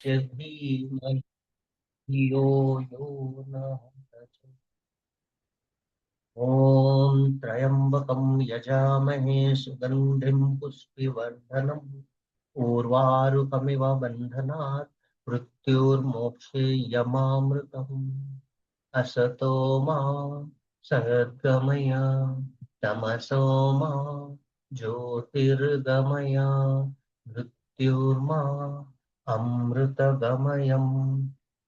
धीमहि धियो यो नः प्रचोदयात्। ॐ त्र्यम्बकं यजामहे सुगन्धिं पुष्टिवर्धनम् उर्वारुकमिव बन्धनात् मृत्युर्मोक्षे यमामृतम्। असतो मा सद्गमय तमसो मा ज्योतिर्गमय मृत्युर्मा अमृतगमयम्।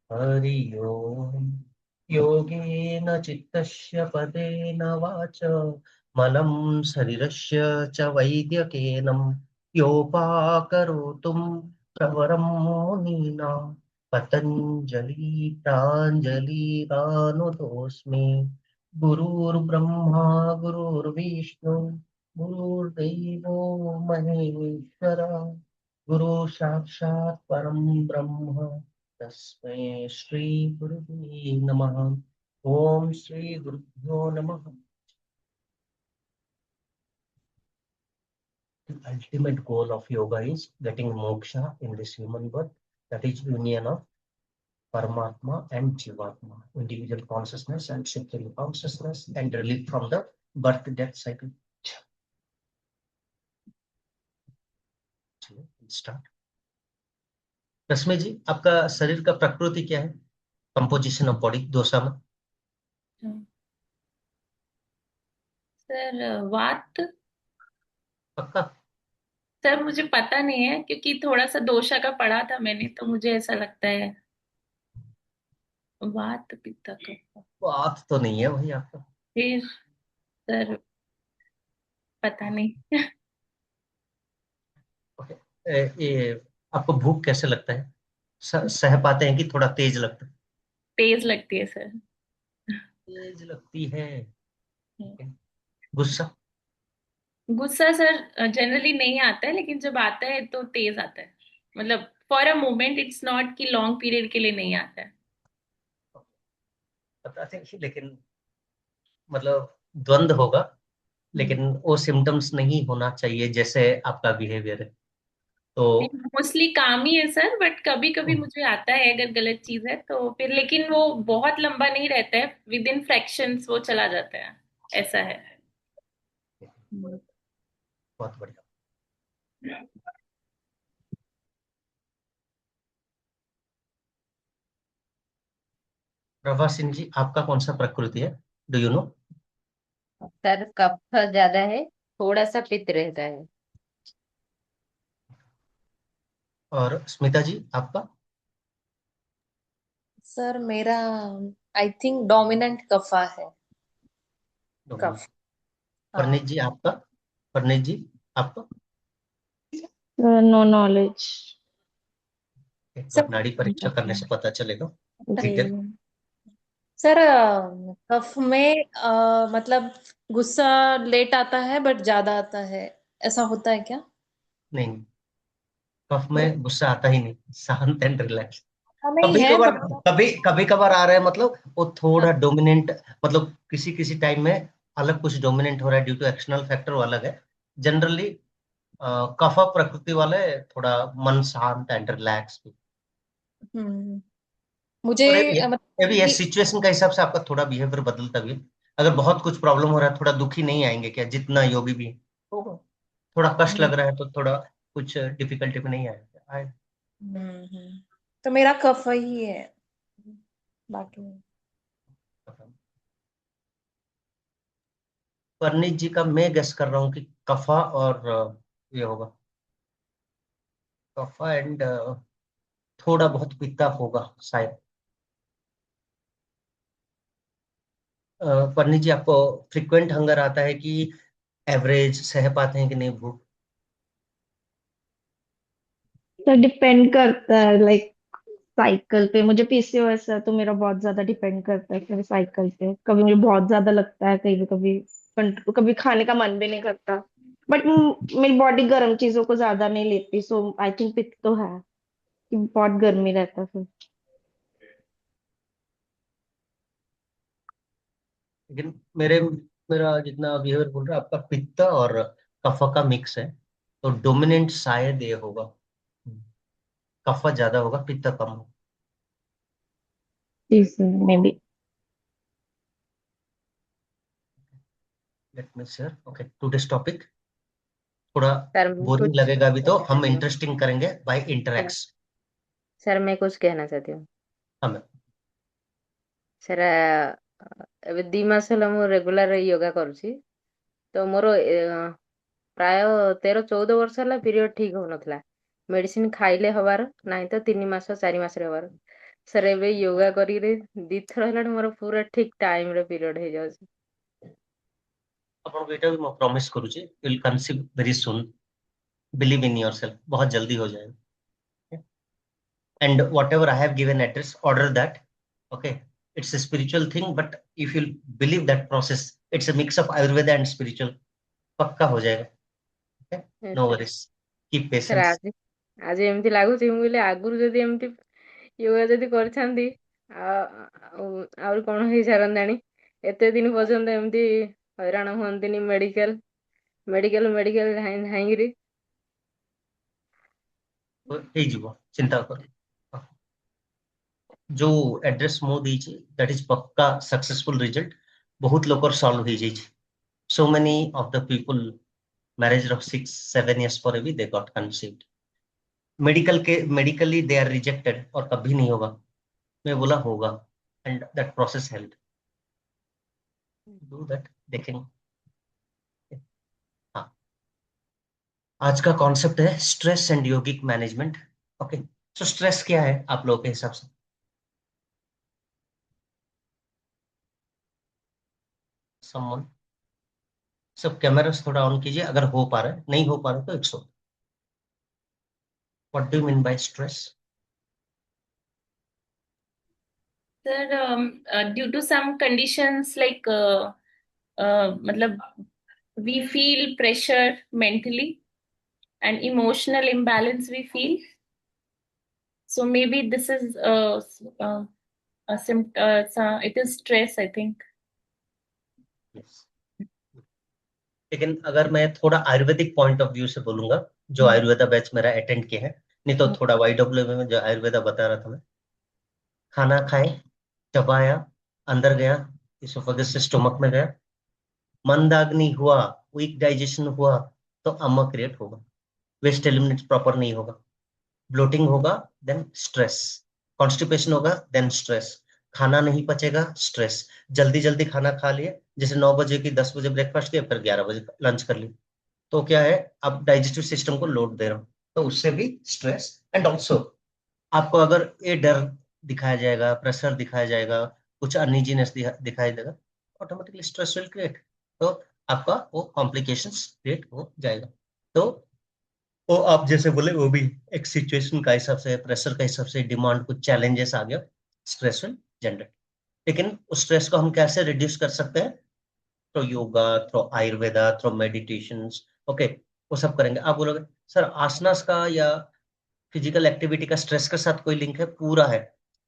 हरि ओम्। योगेन चित्तस्य पदेन वाच मलं शरीरस्य च वैद्यकेनं योपाकरोतुं प्रवरं मुनीनां पतञ्जलि प्राञ्जलिरानुतोऽस्मि। गुरुर्ब्रह्मा गुरुर्विष्णु गुरुर्देवो महेश्वर गुरु साक्षात् परं ब्रह्म तस्मै श्री गुरुवे नमः। ओम श्री गुरुभ्यो नमः। The ultimate goal of yoga is getting moksha in this human birth, that is union of Paramatma and Jivatma, individual consciousness and supreme consciousness, and relief from the birth death cycle. Start. रश्मि जी, आपका शरीर का प्रकृति क्या है? Composition of body दोषा में। Sir वात। पक्का? सर मुझे पता नहीं है क्योंकि थोड़ा सा दोषा का पढ़ा था मैंने, तो मुझे ऐसा लगता है वात पित्त कफ। बात तो नहीं है वही आपका। फिर सर पता नहीं। ओके। ये आपको भूख कैसे लगता है? सह पाते हैं कि थोड़ा तेज लगता है? तेज लगती है सर। तेज लगती है। गुस्सा? गुस्सा सर जनरली नहीं आता है, लेकिन जब आता है तो तेज आता है। मतलब for a moment, it's not कि लॉन्ग पीरियड के लिए नहीं आता है। पता नहीं, लेकिन मतलब द्वंद होगा, लेकिन वो सिम्टम्स नहीं होना चाहिए जैसे आपका बिहेवियर है तो। मोस्टली काम ही है सर, बट कभी कभी मुझे आता है अगर गलत चीज है तो फिर, लेकिन वो बहुत लंबा नहीं रहता है, विद इन फ्रैक्शंस वो चला जाता है। ऐसा है। बहुत बढ़िया। प्रभा सिंह जी, आपका कौन सा प्रकृति है? Do you know? सर कफ ज्यादा है, थोड़ा सा पित्त रहता है। और स्मिता जी, आपका? सर मेरा आई थिंक डोमिनेंट कफा है। डोमिनेंट। कफ। परनीत हाँ। जी आपका? परनीत जी आपका? No knowledge. एक बार सर नाड़ी परीक्षा करने से पता चलेगा। जी। ठीक है। सर कफ में मतलब गुस्सा लेट आता है बट ज्यादा आता है, ऐसा होता है क्या? नहीं, कफ मतलब में गुस्सा आता ही नहीं, शांत एंड रिलैक्स। नहीं कभी है कभार, बट। कभी कभार आ रहा है, मतलब वो थोड़ा हाँ। डोमिनेंट, मतलब किसी किसी टाइम में अलग कुछ डोमिनेंट हो रहा है ड्यू टू एक्सटर्नल फैक्टर, वो अलग है। जनरली कफ प्रकृति वाले थोड़ा मन शांत एंड रिलैक्स। हम्म। मुझे और ये मतलब भी है, कि सिचुएशन के हिसाब से आपका थोड़ा बिहेवियर बदलता भी है। अगर बहुत कुछ प्रॉब्लम हो रहा है, थोड़ा दुखी नहीं आएंगे क्या? जितना योगी भी होगा। थोड़ा कष्ट लग रहा है तो थोड़ा कुछ डिफिकल्टी में नहीं आएगा तो मेरा कफ ही है, बाकी नहीं। परनीत जी का मैं गेस कर रहा हूँ कि कफा और ये होगा, कफा एंड थोड़ा बहुत पित्ता होगा शायद। परनीत जी, आपको फ्रिक्वेंट हंगर आता है कि एवरेज सह पाते हैं कि नहीं भूख? तो डिपेंड करता है लाइक साइकिल पे। मुझे पीसीओएस है तो मेरा बहुत ज्यादा डिपेंड करता है मेरे साइकिल पे। कभी मुझे बहुत ज्यादा लगता है, कभी कभी कभी खाने का मन भी नहीं करता। बट मेरी बॉडी गर्म चीजों को ज्यादा नहीं लेती, सो आई थिंक पित्त तो है कि बहुत गर्मी रहता है फिर। लेकिन मेरा जितना बिहेवियर बोल रहा है, आपका पित्त और कफ का मिक्स है, तो डोमिनेंट शायद ये होगा। कफ ज्यादा होगा, पित्त कम होगा। जी sir, maybe. Let me share. Okay, today's topic थोड़ा सर मैं बोरिंग कुछ लगेगा अभी, तो कहना हम चाहती हूँ। इंटरेस्टिंग करेंगे बाय सर इंटरैक्ट्स। सर मैं कुछ कहना चाहती हूँ। हमें सर ଏବେ 2 ମାସ ହେଲା ମୁଁ ରେଗୁଲାର ୟୋଗା କରୁଛି। ତ ମୋର ପ୍ରାୟ 13-14 ବର୍ଷ ହେଲା ପିରିୟଡ଼ ଠିକ ହଉନଥିଲା। ମେଡିସିନ ଖାଇଲେ ହବାର, ନାହିଁ ତ 3 ମାସ 4 ମାସରେ ହବାର। ସାର୍ ଏବେ ୟୋଗା କରିକିରି 2 ଥର ହେଲାଣି ମୋର ପୁରା ଠିକ ଟାଇମରେ ପିରିୟଡ଼ ହେଇଯାଉଛି। ଆପଣଙ୍କୁ ଏଇଟା ବି ମୁଁ ପ୍ରମିସ କରୁଛି, you will conceive very soon, believe in yourself, बहुत जल्दी हो जाएगा। And what ever I have given address, order that. Okay, it's a spiritual thing, but if you believe that process, it's a mix of ayurveda and spiritual, पक्का हो जाएगा। okay? No sir worries, keep sir patience। ଆଜି ଏମିତି ଲାଗୁଛି, ମୁଁ କହିଲି ଆଗରୁ ଯଦି ଏମିତି ୟୋଗା ଯଦି କରିଥାନ୍ତି ଆହୁରି କଣ ହେଇସାରନ୍ତାଣି। ଏତେ ଦିନ ପର୍ଯ୍ୟନ୍ତ ଏମିତି ହଇରାଣ ହୁଅନ୍ତିନି ମେଡିକାଲ ଧାଇଁକିରି। ହେଇଯିବ, ଚିନ୍ତା କର। जो एड्रेस मो दीची दैट इज पक्का सक्सेसफुल रिजल्ट, बहुत लोकर सॉल्व हो जाइए। So many of the people marriage of 6-7 years पर भी they got conceived. Medically they are rejected और कभी नहीं होगा, मैं बोला होगा, and that process help do that, देखेंगे। हाँ, आज का कॉन्सेप्ट है stress and yogic management. Okay, so stress क्या है आप लोगों के हिसाब से? समवन, सब कैमरास थोड़ा ऑन कीजिए, अगर हो पा रहा है, नहीं हो पा रहा तो it's okay. What do you mean by stress? Sir, due to some conditions like मतलब we feel pressure mentally and emotional imbalance we feel. So maybe this is it is stress, I think. Yes. लेकिन अगर मैं थोड़ा Ayurvedic point of view से बोलूंगा, जो Ayurveda batch मेरा attend किया है, नहीं तो थोड़ा YW में जो आयुर्वेदा बता रहा था मैं, खाना खाए, चबाया, अंदर गया, इसोफेगस से स्टोमक में गया, मंदाग्नि हुआ, वीक डाइजेशन हुआ, तो अम्मा क्रिएट होगा, वेस्ट एलिमिनेट प्रॉपर नहीं होगा, ब्लोटिंग होगा, देन स्ट्रेस, कॉन्स्टिपेशन होगा, देन स्ट्रेस, खाना नहीं पचेगा, स्ट्रेस, जल्दी जल्दी खाना खा लिए, जैसे 9 बजे की 10 बजे ब्रेकफास्ट किया, फिर 11 बजे लंच कर लिया, तो क्या है, अब डाइजेस्टिव सिस्टम को लोड दे रहा हूँ, तो उससे भी स्ट्रेस। एंड ऑल्सो आपको अगर ये डर दिखाया जाएगा, प्रेशर दिखाया जाएगा, कुछ अनइजीनेस दिखाया जाएगा, ऑटोमेटिकली स्ट्रेस विल क्रिएट, तो आपका वो कॉम्प्लिकेशंस क्रिएट हो जाएगा। तो वो आप जैसे बोले, वो भी एक सिचुएशन का हिसाब से, प्रेशर का हिसाब से, डिमांड, कुछ चैलेंजेस आ गया, स्ट्रेस विल जनरेट। लेकिन उस स्ट्रेस को हम कैसे रिड्यूस कर सकते हैं? Through yoga, through Ayurveda, through meditation. Okay, वो सब करेंगे। आप बोलोगे सर आसनास का या फिजिकल एक्टिविटी का स्ट्रेस के साथ कोई लिंक है? पूरा है।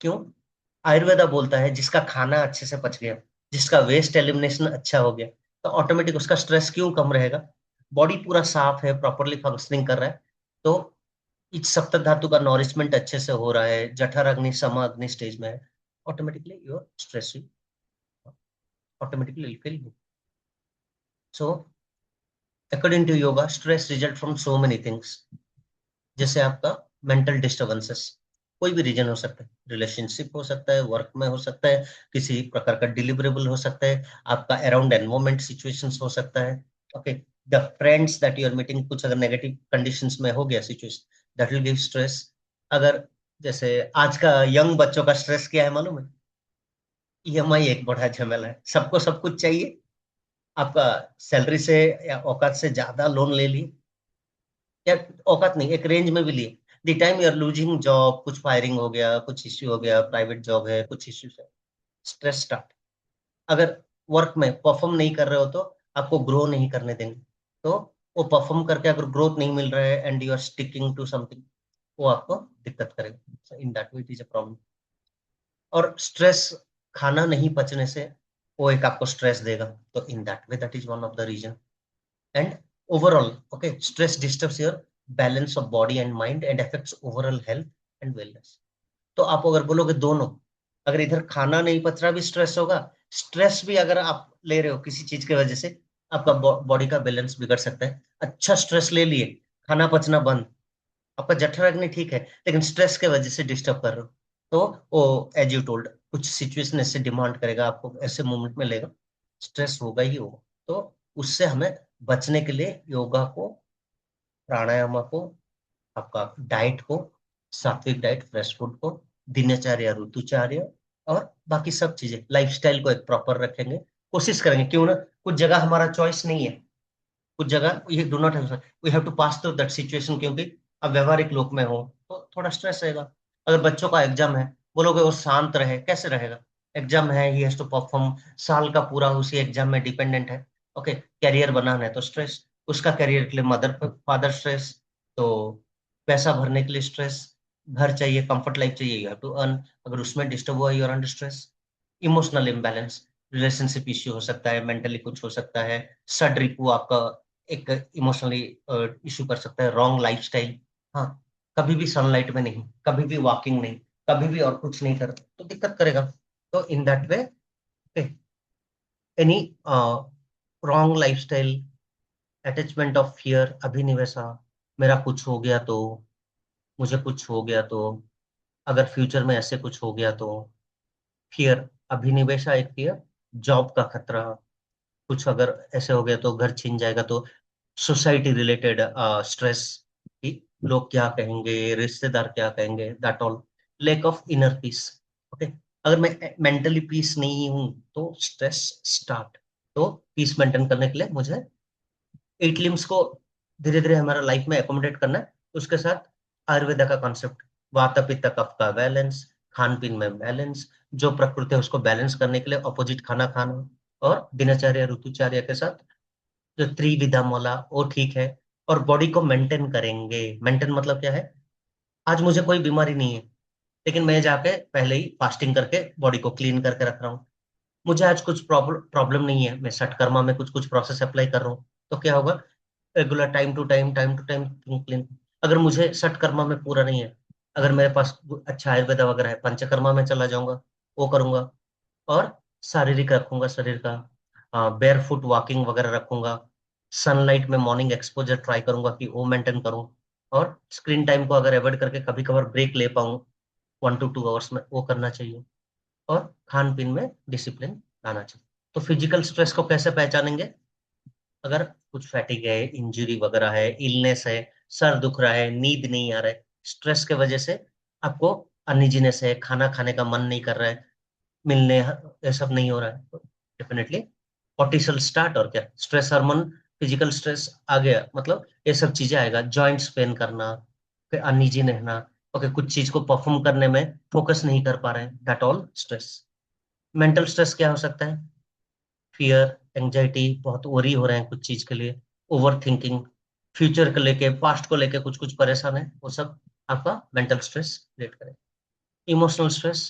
क्यों? आयुर्वेदा बोलता है जिसका खाना अच्छे से पच गया, जिसका वेस्ट एलिमिनेशन अच्छा हो गया, तो ऑटोमेटिक उसका स्ट्रेस क्यों कम रहेगा? बॉडी पूरा साफ है, प्रॉपरली फंक्शनिंग कर रहा है, तो इस सप्त धातु का नॉरिशमेंट अच्छे से हो रहा है, जठर अग्नि सम अग्नि स्टेज में है, automatically your stress automatically feel good. So according to yoga, stress result from so many things. जैसे आपका मेंटल डिस्टर्बेंसेस, कोई भी रीजन हो सकता है, रिलेशनशिप हो सकता है, वर्क में हो सकता है, किसी प्रकार का डिलीवरेबल हो सकता है, आपका अराउंड एनवायरमेंट सिचुएशंस हो सकता है। Okay, the friends that you are meeting, कुछ अगर नेगेटिव कंडीशंस में हो गया situation, that will give stress. अगर जैसे आज का यंग बच्चों का स्ट्रेस क्या है मालूम है? EMI एक बड़ा झमेला है, सबको सब कुछ चाहिए, आपका सैलरी से या औकात से ज्यादा लोन ले लिए, या औकात नहीं, एक रेंज में भी लिए, the time you are losing job, कुछ फायरिंग हो गया, कुछ इश्यू हो गया, प्राइवेट जॉब है, कुछ इश्यूज है, स्ट्रेस स्टार्ट। अगर वर्क में परफॉर्म नहीं कर रहे हो तो आपको ग्रो नहीं करने देंगे, तो वो परफॉर्म करके अगर ग्रोथ नहीं मिल रहा है and you are sticking to something, वो आपको दिक्कत करेगा। In that way it is a problem. और स्ट्रेस, खाना नहीं पचने से वो एक आपको स्ट्रेस देगा, तो in that way that is one of the reason. And overall, okay, stress disturbs your balance of body and mind and affects overall health, and wellness. तो आप अगर बोलोगे दोनों, अगर इधर खाना नहीं पच रहा भी स्ट्रेस होगा, स्ट्रेस भी अगर आप ले रहे हो किसी चीज की वजह से, आपका बॉडी का बैलेंस बिगड़ सकता है। अच्छा स्ट्रेस ले लिए, खाना पचना बंद, आपका जठर अग्नि ठीक है, लेकिन स्ट्रेस के वजह से डिस्टर्ब कर रहे हो, तो वो एज यू टोल्ड कुछ सिचुएशन ऐसे डिमांड करेगा, आपको ऐसे मोमेंट में लेगा, स्ट्रेस होगा ही होगा। तो उससे हमें बचने के लिए योगा को, प्राणायाम को, आपका डाइट को, सात्विक डाइट, फ्रेश फूड को, दिनचर्या, ऋतुचर्या, और बाकी सब चीजें, लाइफस्टाइल को एक प्रॉपर रखेंगे, कोशिश करेंगे। क्यों ना, कुछ जगह हमारा चॉइस नहीं है, कुछ जगह ये do not have, we have to pass through that situation, क्योंकि अब व्यवहारिक लोक में हो तो थोड़ा स्ट्रेस रहेगा। अगर बच्चों का एग्जाम है, बोलोगे वो शांत रहे, कैसे रहेगा? एग्जाम है, ही हैज टू परफॉर्म, साल का पूरा उसी एग्जाम में डिपेंडेंट है। ओके, कैरियर बनाना है तो स्ट्रेस, उसका कैरियर के लिए मदर फादर स्ट्रेस, तो पैसा भरने के लिए स्ट्रेस, घर चाहिए, कंफर्ट लाइफ चाहिए, यू हैव टू अर्न, अगर उसमें डिस्टर्ब हुआ you are under stress. Emotional imbalance, relationship issue हो सकता है, मेंटली कुछ हो सकता है, सडरिप वो आपका एक इमोशनली इशू कर सकता है, रॉन्ग लाइफस्टाइल, हाँ, कभी भी सनलाइट में नहीं, कभी भी वॉकिंग नहीं, कभी भी और कुछ नहीं कर, तो दिक्कत करेगा। तो in that way, any wrong lifestyle, attachment of fear, अभिनिवेशा, मेरा कुछ हो गया तो, मुझे कुछ हो गया तो, अगर फ्यूचर में ऐसे कुछ हो गया तो, फियर, अभिनिवेशा एक फियर, जॉब का खतरा, कुछ अगर ऐसे हो गया तो, घर छिन जाएगा तो, सोसाइटी रिलेटेड स्ट्रेस, कि लोग क्या कहेंगे, रिश्तेदार क्या कहेंगे, that all, lack of inner peace. Okay, अगर मैं मेंटली पीस नहीं हूं तो स्ट्रेस स्टार्ट। तो पीस मेंटेन करने के लिए मुझे 8 लिम्स को धीरे धीरे हमारा लाइफ में एकोमोडेट करना है। उसके साथ आयुर्वेदा का कॉन्सेप्ट, वात पित्त कफ का बैलेंस, खान पीन में बैलेंस, जो प्रकृति है उसको बैलेंस करने के लिए अपोजिट खाना खाना, और दिनचर्या ऋतुचर्या के साथ जो त्रिविधा मोला वो ठीक है, और बॉडी को मेंटेन करेंगे। मेंटेन मतलब क्या है, आज मुझे कोई बीमारी नहीं है, लेकिन मैं जाके पहले ही फास्टिंग करके बॉडी को क्लीन करके रख रहा हूँ। मुझे आज कुछ प्रॉब्लम नहीं है, मैं षटकर्मा में कुछ कुछ प्रोसेस अप्लाई कर रहा हूँ, तो क्या होगा, regular time to time clean. अगर मुझे षटकर्मा में पूरा नहीं है, अगर मेरे पास अच्छा आयुर्वेदा वगैरह है, पंचकर्मा में चला जाऊंगा, वो करूंगा, और शारीरिक रखूंगा शरीर का, बेयर फुट वॉकिंग वगैरह रखूंगा, सनलाइट में मॉर्निंग एक्सपोजर ट्राई करूंगा कि वो मेंटेन करूं, और स्क्रीन टाइम को अगर अवॉइड करके कभी कभार ब्रेक ले पाऊं 1 to 2 आवर्स में, वो करना चाहिए, और खान पीन में डिसिप्लिन लाना चाहिए। तो फिजिकल स्ट्रेस को कैसे पहचानेंगे, अगर कुछ फैटिक है, इंजरी वगैरह है, इलनेस है, सर दुख रहा है, नींद नहीं आ रहा है, स्ट्रेस के वजह से आपको अनइजीनेस है, खाना खाने का मन नहीं कर रहा है, मिलने ये सब नहीं हो रहा है, तो डेफिनेटली कॉर्टिसोल स्टार्ट। और क्या, स्ट्रेस हार्मोन, फिजिकल स्ट्रेस आ गया मतलब ये सब चीजें आएगा, जॉइंट्स पेन करना, फिर अनइजी रहना, ओके, कुछ चीज को परफॉर्म करने में फोकस नहीं कर पा रहे हैं, that all stress. Mental stress क्या हो सकता है, फियर, एंजाइटी, बहुत वरी हो रहे हैं कुछ चीज के लिए, ओवर थिंकिंग, फ्यूचर को लेके, पास्ट को लेके कुछ कुछ परेशान है, वो सब आपका मेंटल स्ट्रेस क्रिएट करे। इमोशनल स्ट्रेस,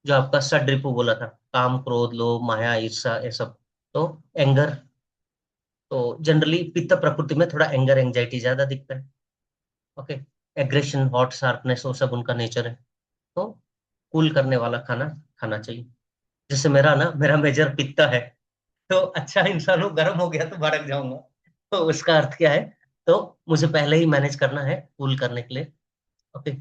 जो आपका सड रिपू बोला था, काम, क्रोध, लोभ, माया, ईर्ष्या, ये सब, तो एंगर, तो जनरली पित्त प्रकृति में थोड़ा एंगर एंजाइटी ज्यादा दिखता है। ओके, एग्रेशन, हॉट, शार्पनेस, वो सब उनका नेचर है। तो कूल करने वाला खाना खाना चाहिए। जैसे मेरा मेजर पित्त है, तो अच्छा इंसान हूँ, गर्म हो गया तो भड़क जाऊंगा, तो उसका अर्थ क्या है, तो मुझे पहले ही मैनेज करना है कूल करने के लिए। ओके,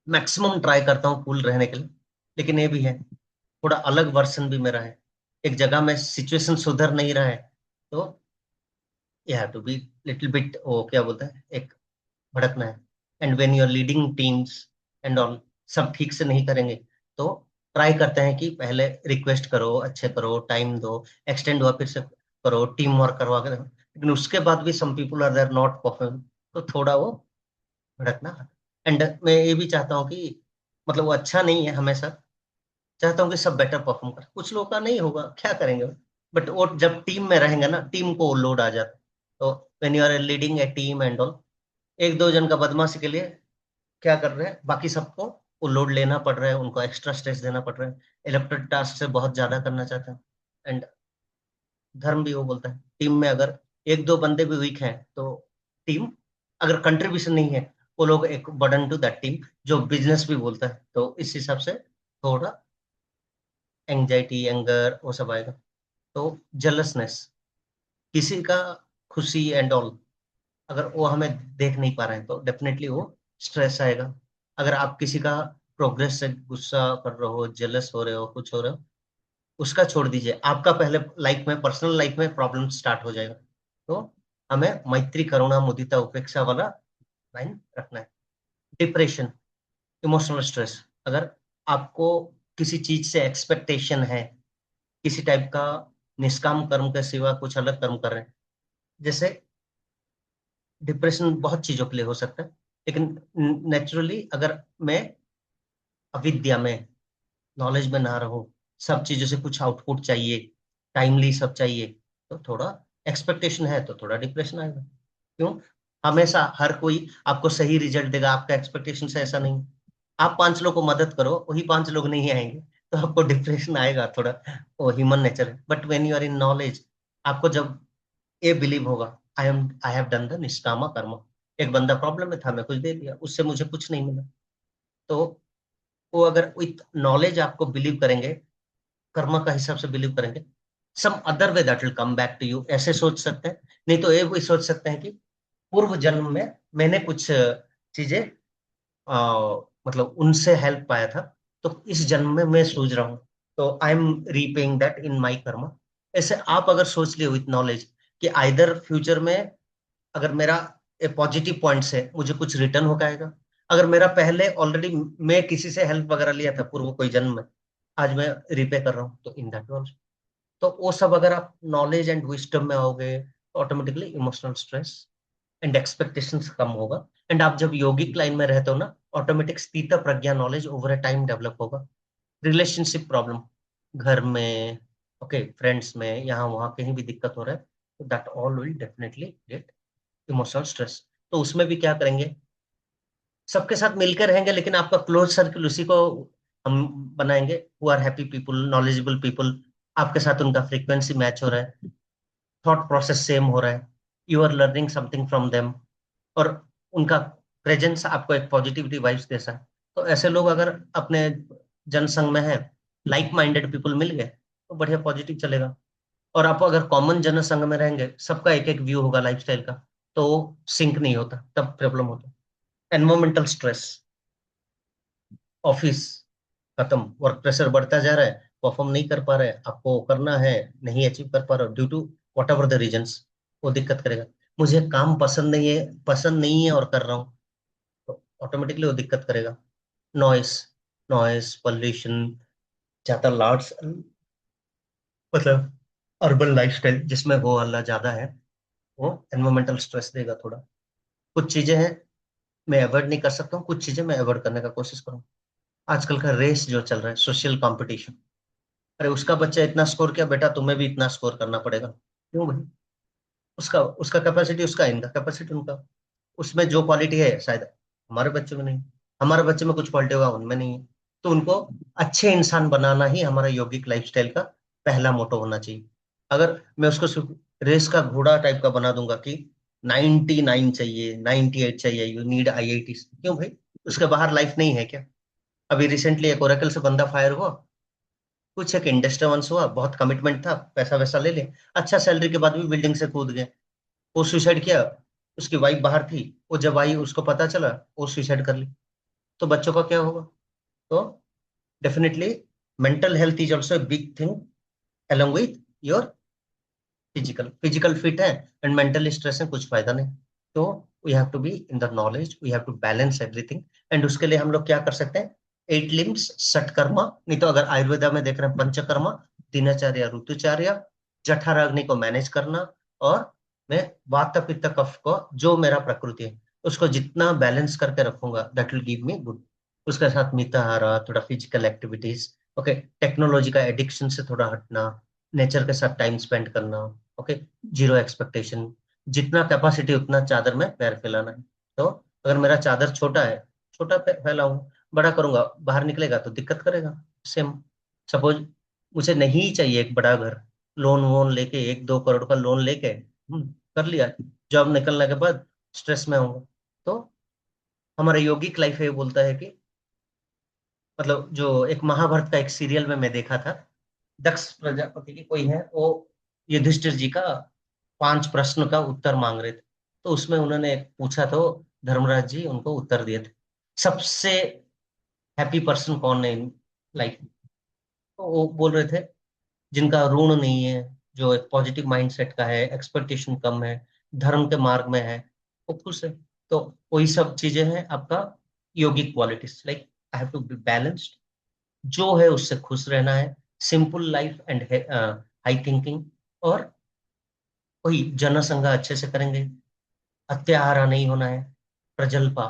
मैक्सिमम ट्राई करता हूँ कूल रहने के लिए, लेकिन ये भी है, थोड़ा अलग वर्जन भी मेरा है, एक जगह में सिचुएशन सुधर नहीं रहा है, तो you have to be little bit, वो क्या बोलता है, एक भड़कना है। And when you are leading teams and all, सब ठीक से नहीं करेंगे, तो ट्राई करते हैं कि पहले रिक्वेस्ट करो, अच्छे करो, टाइम दो, एक्सटेंड हुआ फिर से करो, टीम वर्क करवा कर, लेकिन उसके बाद भी some people are there not perform, तो थोड़ा वो भड़कना। एंड मैं ये भी चाहता हूँ कि, मतलब वो अच्छा नहीं है हमेशा, चाहता हूँ कि सब बेटर परफॉर्म कर, कुछ लोगों का नहीं होगा, क्या करेंगे, बट वो जब टीम में रहेंगे ना, टीम को लोड आ जाता है। तो when you are leading a team and all, एक दो जन का बदमाशी के लिए क्या कर रहे हैं, बाकी सबको वो लोड लेना पड़ रहा है, उनको एक्स्ट्रा स्ट्रेस देना पड़ रहा है, इलेक्टेड टास्क से बहुत ज्यादा करना चाहता है। एंड धर्म भी वो बोलता है, टीम में अगर एक दो बंदे भी वीक हैं, तो टीम, अगर कंट्रीब्यूशन नहीं है, वो लोग एक बर्डन टू दैट टीम, जो बिजनेस भी बोलता है, तो इस हिसाब से थोड़ा एंजाइटी, एंगर, वो सब आएगा। तो जेलसनेस, किसी का खुशी एंड ऑल, अगर वो हमें देख नहीं पा रहे हैं तो डेफिनेटली वो स्ट्रेस आएगा। अगर आप किसी का प्रोग्रेस से गुस्सा कर रहे हो, जेलस हो रहे हो, कुछ हो रहे हो, उसका छोड़ दीजिए, आपका पहले लाइफ में, पर्सनल लाइफ में प्रॉब्लम स्टार्ट हो जाएगा। तो हमें मैत्री, करुणा, मुदिता, उपेक्षा वाला लाइन रखना है। डिप्रेशन, इमोशनल स्ट्रेस, अगर आपको किसी चीज से एक्सपेक्टेशन है, किसी टाइप का निष्काम कर्म के सिवा कुछ अलग कर्म कर रहे हैं, जैसे डिप्रेशन बहुत चीजों के लिए हो सकता है, लेकिन नेचुरली अगर मैं अविद्या में, नॉलेज में ना रहूं, सब चीजों से कुछ आउटपुट चाहिए, टाइमली सब चाहिए, तो थोड़ा एक्सपेक्टेशन है तो थोड़ा डिप्रेशन आएगा। क्यों? हमेशा हर कोई आपको सही रिजल्ट देगा, आपका एक्सपेक्टेशन से ऐसा नहीं। आप 5 लोग को मदद करो, वही 5 लोग नहीं आएंगे, तो आपको डिप्रेशन आएगा थोड़ा, वो ह्यूमन नेचर है। But when you are in knowledge, आपको जब ये बिलीव होगा, आई हैव डन द निष्कामा कर्म, एक बंदा प्रॉब्लम में था, मैं कुछ दे दिया, उससे मुझे कुछ नहीं मिला, तो वो अगर विथ नॉलेज आपको बिलीव करेंगे, कर्म का हिसाब से बिलीव करेंगे, some other way that will come back to you, ऐसे सोच सकते हैं। नहीं तो ये भी सोच सकते हैं कि पूर्व जन्म में मैंने कुछ चीजें मतलब उनसे हेल्प पाया था, तो इस जन्म में मैं सोच रहा हूँ, तो I am repaying that in my karma. ऐसे आप अगर सोच लिए विथ नॉलेज कि आइदर फ्यूचर में अगर मेरा पॉजिटिव पॉइंट से मुझे कुछ रिटर्न हो पाएगा, अगर मेरा पहले ऑलरेडी मैं किसी से हेल्प वगैरह लिया था पूर्व कोई जन्म में, आज मैं रिपे कर रहा हूँ, तो इन दैट ऑल्सो, तो वो सब अगर आप नॉलेज एंड विजडम में आओगे, तो automatically emotional stress and expectations कम होगा। एंड आप जब योगिक लाइन में रहते हो ना, ऑटोमेटिक स्थित प्रज्ञा, knowledge over a time develop होगा। रिलेशनशिप प्रॉब्लम, घर में, ओके, फ्रेंड्स में, यहाँ वहाँ कहीं भी दिक्कत हो रहा है, तो that all will definitely get emotional stress. तो उसमें भी क्या करेंगे, सबके साथ मिलकर रहेंगे, लेकिन आपका क्लोज सर्कल उसी को हम बनाएंगे, who are happy people, knowledgeable people, आपके साथ उनका फ्रीक्वेंसी मैच हो रहा है, थॉट प्रोसेस सेम हो रहा है, you are learning something from them, और उनका प्रेजेंस आपको एक पॉजिटिविटी वाइब्स देता है। तो ऐसे लोग अगर अपने जनसंघ में है, लाइक माइंडेड पीपल मिल गए, तो बढ़िया पॉजिटिव चलेगा। और आप अगर कॉमन जनसंघ में रहेंगे, सबका एक एक व्यू होगा लाइफस्टाइल का, तो सिंक नहीं होता, तब प्रॉब्लम होता है। एनवायरमेंटल स्ट्रेस, ऑफिस खत्म, वर्क प्रेशर बढ़ता जा रहा है, परफॉर्म नहीं कर पा रहे, आपको करना है, नहीं अचीव कर पा रहे हो due to whatever the reasons, वो दिक्कत करेगा। मुझे काम पसंद नहीं है और कर रहा हूँ, तो ऑटोमेटिकली वो दिक्कत करेगा। नॉइस, पोल्यूशन, ज्यादा लार्ज, मतलब अर्बन लाइफस्टाइल जिसमें वो हल्ला ज्यादा है, वो एनवायरमेंटल स्ट्रेस देगा थोड़ा। कुछ चीजें हैं मैं अवॉइड नहीं कर सकता हूँ, कुछ चीजें मैं अवॉइड करने का कोशिश करूँ। आजकल का रेस जो चल रहा है, सोशल कंपटीशन, अरे उसका बच्चा इतना स्कोर किया, बेटा तुम्हें भी इतना स्कोर करना पड़ेगा। क्यों भाई? उसका उसका कैपेसिटी उसका, इनका कैपेसिटी उनका, उसमें जो क्वालिटी है शायद हमारे बच्चे में नहीं, हमारे बच्चे में कुछ क्वालिटी होगा उनमें नहीं है। तो उनको अच्छे इंसान बनाना ही हमारा यौगिक लाइफस्टाइल का पहला मोटो होना चाहिए। अगर मैं उसको सिर्फ रेस का घोड़ा टाइप का बना दूंगा कि 99 चाहिए, 98 चाहिए, यू नीड IIT, क्यों भाई? उसके बाहर लाइफ नहीं है क्या? अभी रिसेंटली एक ओरेकल से बंदा फायर हुआ, कुछ एक इंडिस्टर्बेंस हुआ, बहुत कमिटमेंट था, पैसा वैसा ले ले, अच्छा सैलरी के बाद भी बिल्डिंग से कूद गए, वो सुसाइड किया। उसकी वाइफ बाहर थी, वो जब आई उसको पता चला, वो सुसाइड कर ली। तो बच्चों का क्या होगा? तो definitely mental health is also big thing along with your physical fit है एंड मेंटल स्ट्रेस है, कुछ फायदा नहीं। तो we have to be in the knowledge, we have to balance everything. And उसके लिए हम लोग क्या कर सकते हैं, 8 लिम्स, षटकर्मा, नहीं तो अगर आयुर्वेदा में देख रहे हैं पंचकर्मा, दिनचर्या, ऋतुचर्या, जठराग्नि को मैनेज करना, और मैं वात पित्त कफ को, जो मेरा प्रकृति है उसको जितना बैलेंस करके रखूंगा, that will give me good. उसके साथ मिताहारा, थोड़ा फिजिकल एक्टिविटीज, ओके, टेक्नोलॉजी का एडिक्शन से थोड़ा हटना, नेचर के साथ टाइम स्पेंड करना, ओके, जीरो एक्सपेक्टेशन, जितना कैपेसिटी उतना चादर में पैर फैलाना है। तो अगर मेरा चादर छोटा है, छोटा फैलाऊं, बड़ा करूंगा, बाहर निकलेगा तो दिक्कत करेगा। सेम, सपोज मुझे नहीं चाहिए एक बड़ा घर, लोन वोन लेके 1-2 करोड़ का लोन लेके कर लिया, जॉब निकलने के बाद स्ट्रेस में होऊंगा, तो हमारा योगिक लाइफ ये बोलता है कि मतलब जो एक महाभारत का एक सीरियल में मैं देखा था, दक्ष प्रजापति की कोई है, वो युधिष्ठिर जी का 5 प्रश्न का उत्तर मांग रहे थे। तो उसमें उन्होंने एक पूछा, तो धर्मराज जी उनको उत्तर दिए थे, सबसे हैप्पी पर्सन कौन है इन लाइफ में। तो वो बोल रहे थे जिनका ऋण नहीं है, जो एक पॉजिटिव माइंडसेट का है, एक्सपेक्टेशन कम है, धर्म के मार्ग में है, वो खुश है। तो वही सब चीजें हैं आपका yogic qualities, like I have to be balanced, जो है उससे खुश रहना है, simple life and high thinking, और वही जनसंघ अच्छे से करेंगे, अत्याहारा नहीं होना है, प्रजल्पा,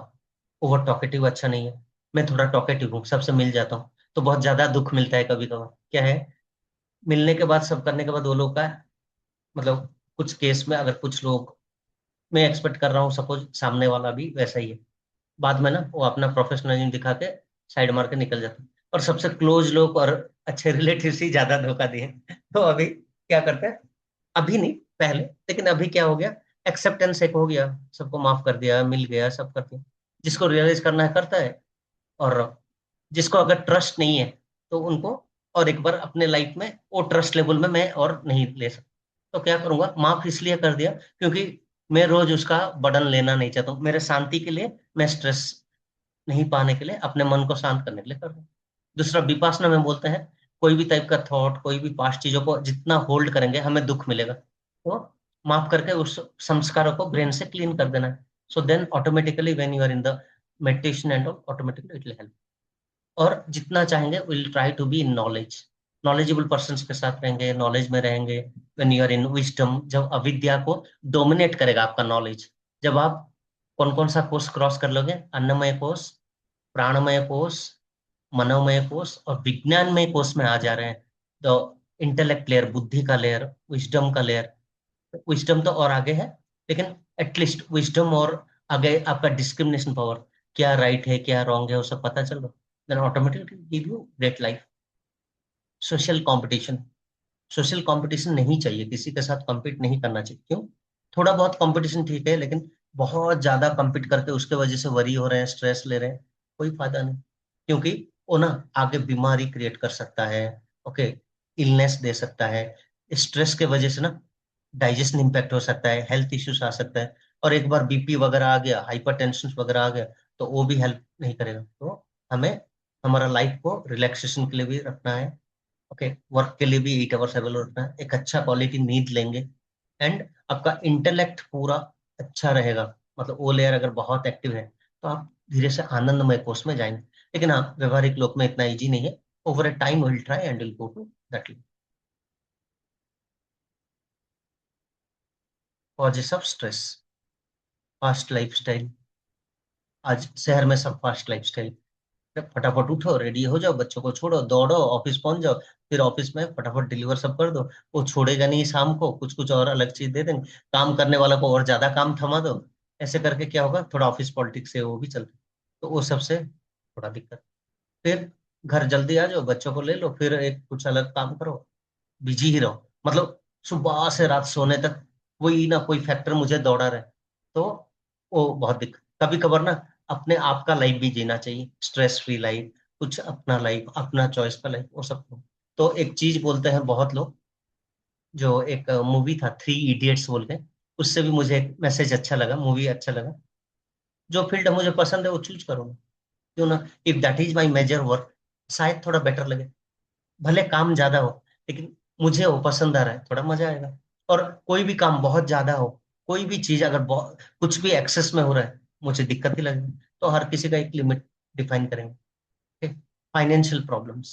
ओवर टॉकेटिव अच्छा नहीं है। मैं थोड़ा टॉकेटिव हूँ, सबसे मिल जाता हूँ, तो बहुत ज्यादा दुख मिलता है कभी कभार। क्या है, मिलने के बाद सब करने के बाद वो लोग का मतलब कुछ केस में अगर कुछ लोग, मैं एक्सपेक्ट कर रहा हूँ सपोज सामने वाला भी वैसा ही है, बाद में ना वो अपना प्रोफेशनलिज्म दिखा के साइड मार के निकल जाता है, और सबसे क्लोज लोग और अच्छे रिलेटिव ही ज्यादा धोखा दिए। तो अभी क्या करते हैं, अभी नहीं पहले, लेकिन अभी क्या हो गया, एक्सेप्टेंस एक हो गया, सबको माफ कर दिया, मिल गया, सब करते हैं, जिसको रियलाइज करना है करता है, और जिसको अगर ट्रस्ट नहीं है तो उनको, और एक बार अपने लाइफ में वो ट्रस्ट लेवल में मैं और नहीं ले सकता, तो क्या करूंगा, माफ इसलिए कर दिया क्योंकि मैं रोज उसका बर्डन लेना नहीं चाहता हूँ, मेरे शांति के लिए, मैं स्ट्रेस नहीं पाने के लिए, अपने मन को शांत करने के लिए कर रहा हूँ। दूसरा विपासना में बोलते हैं, कोई भी टाइप का थॉट, कोई भी पास्ट चीजों को जितना होल्ड करेंगे हमें दुख मिलेगा, तो माफ करके उस संस्कारों को ब्रेन से क्लीन कर देना है। So then automatically when you are in the meditation and automatically it will help. और जितना चाहेंगे will try to be in knowledge, knowledgeable person के साथ रहेंगे, नॉलेज में रहेंगे। When you are in wisdom, जब अविद्या को डोमिनेट करेगा आपका नॉलेज, जब आप कौन कौन सा कोर्स क्रॉस कर लोगे, अन्नमय कोर्स, प्राणमय कोर्स, मनोमय कोर्स और विज्ञानमय कोर्स में आ जा रहे हैं, तो इंटेलेक्ट लेयर, बुद्धि का लेयर, विजडम का लेयर, विजडम तो और आगे है, लेकिन एटलीस्ट विजडम और आगे आपका डिस्क्रिमिनेशन पावर, क्या राइट है क्या रॉन्ग है वो सब पता चल रहा, then automatically give you great life. Social competition, social competition नहीं चाहिए, किसी के साथ compete नहीं करना चाहिए। क्यों, थोड़ा बहुत कंपटीशन ठीक है, लेकिन बहुत ज्यादा compete करके उसके वजह से वरी हो रहे हैं, स्ट्रेस ले रहे हैं, कोई फायदा नहीं, क्योंकि वो ना आगे बीमारी क्रिएट कर सकता है, ओके, इलनेस दे सकता है, स्ट्रेस के वजह से ना डाइजेशन इंपैक्ट हो सकता है, हेल्थ इश्यूज आ सकता है, और एक बार बीपी वगैरह आ गया, हाइपरटेंशन वगैरह आ गया, तो वो भी हेल्प नहीं करेगा। तो हमें हमारा लाइफ को रिलैक्सेशन के लिए भी रखना है, ओके, वर्क के लिए भी 8 आवर्स अवेलेबल रखना है, एक अच्छा क्वालिटी नींद लेंगे, एंड आपका इंटेलेक्ट पूरा अच्छा रहेगा, मतलब वो लेयर अगर बहुत एक्टिव है तो आप धीरे से आनंदमय कोर्स में जाएंगे। लेकिन हाँ, व्यवहारिक लोक में इतना इजी नहीं है, over a time will try and will go to that. Causes of stress, fast lifestyle, आज शहर में सब फास्ट लाइफस्टाइल, फटाफट उठो, रेडी हो जाओ, बच्चों को छोड़ो, दौड़ो, ऑफिस पहुंच जाओ, फिर ऑफिस में फटाफट डिलीवर सब कर दो, वो छोड़ेगा नहीं, शाम को कुछ कुछ और अलग चीज दे देंगे, काम करने वाला को और ज्यादा काम थमा दो, ऐसे करके क्या होगा, थोड़ा ऑफिस पॉलिटिक्स से वो भी चलता, तो वो सबसे थोड़ा दिक्कत। फिर घर जल्दी आ जाओ, बच्चों को ले लो, फिर एक कुछ अलग काम करो, बिजी ही रहो, मतलब सुबह से रात सोने तक वही ना कोई फैक्टर मुझे दौड़ा रहे, तो वो बहुत दिक्कत। कभी कभार ना अपने आप का लाइफ भी जीना चाहिए, स्ट्रेस फ्री लाइफ, कुछ अपना लाइफ, अपना चॉइस का लाइफ, वो सब। तो एक चीज बोलते हैं बहुत लोग, जो एक मूवी था 3 इडियट्स बोल के, उससे भी मुझे एक मैसेज अच्छा लगा, मूवी अच्छा लगा, जो फील्ड मुझे पसंद है वो चूज करूंगा, क्यों ना, if that is my major work, शायद थोड़ा बेटर लगे, भले काम ज्यादा हो, लेकिन मुझे वो पसंद आ रहा है, थोड़ा मजा आएगा। और कोई भी काम बहुत ज्यादा हो, कोई भी चीज अगर बहुत कुछ भी एक्सेस में हो रहा है, मुझे दिक्कत ही लगेगी, तो हर किसी का एक लिमिट डिफाइन करेंगे। फाइनेंशियल प्रॉब्लम्स,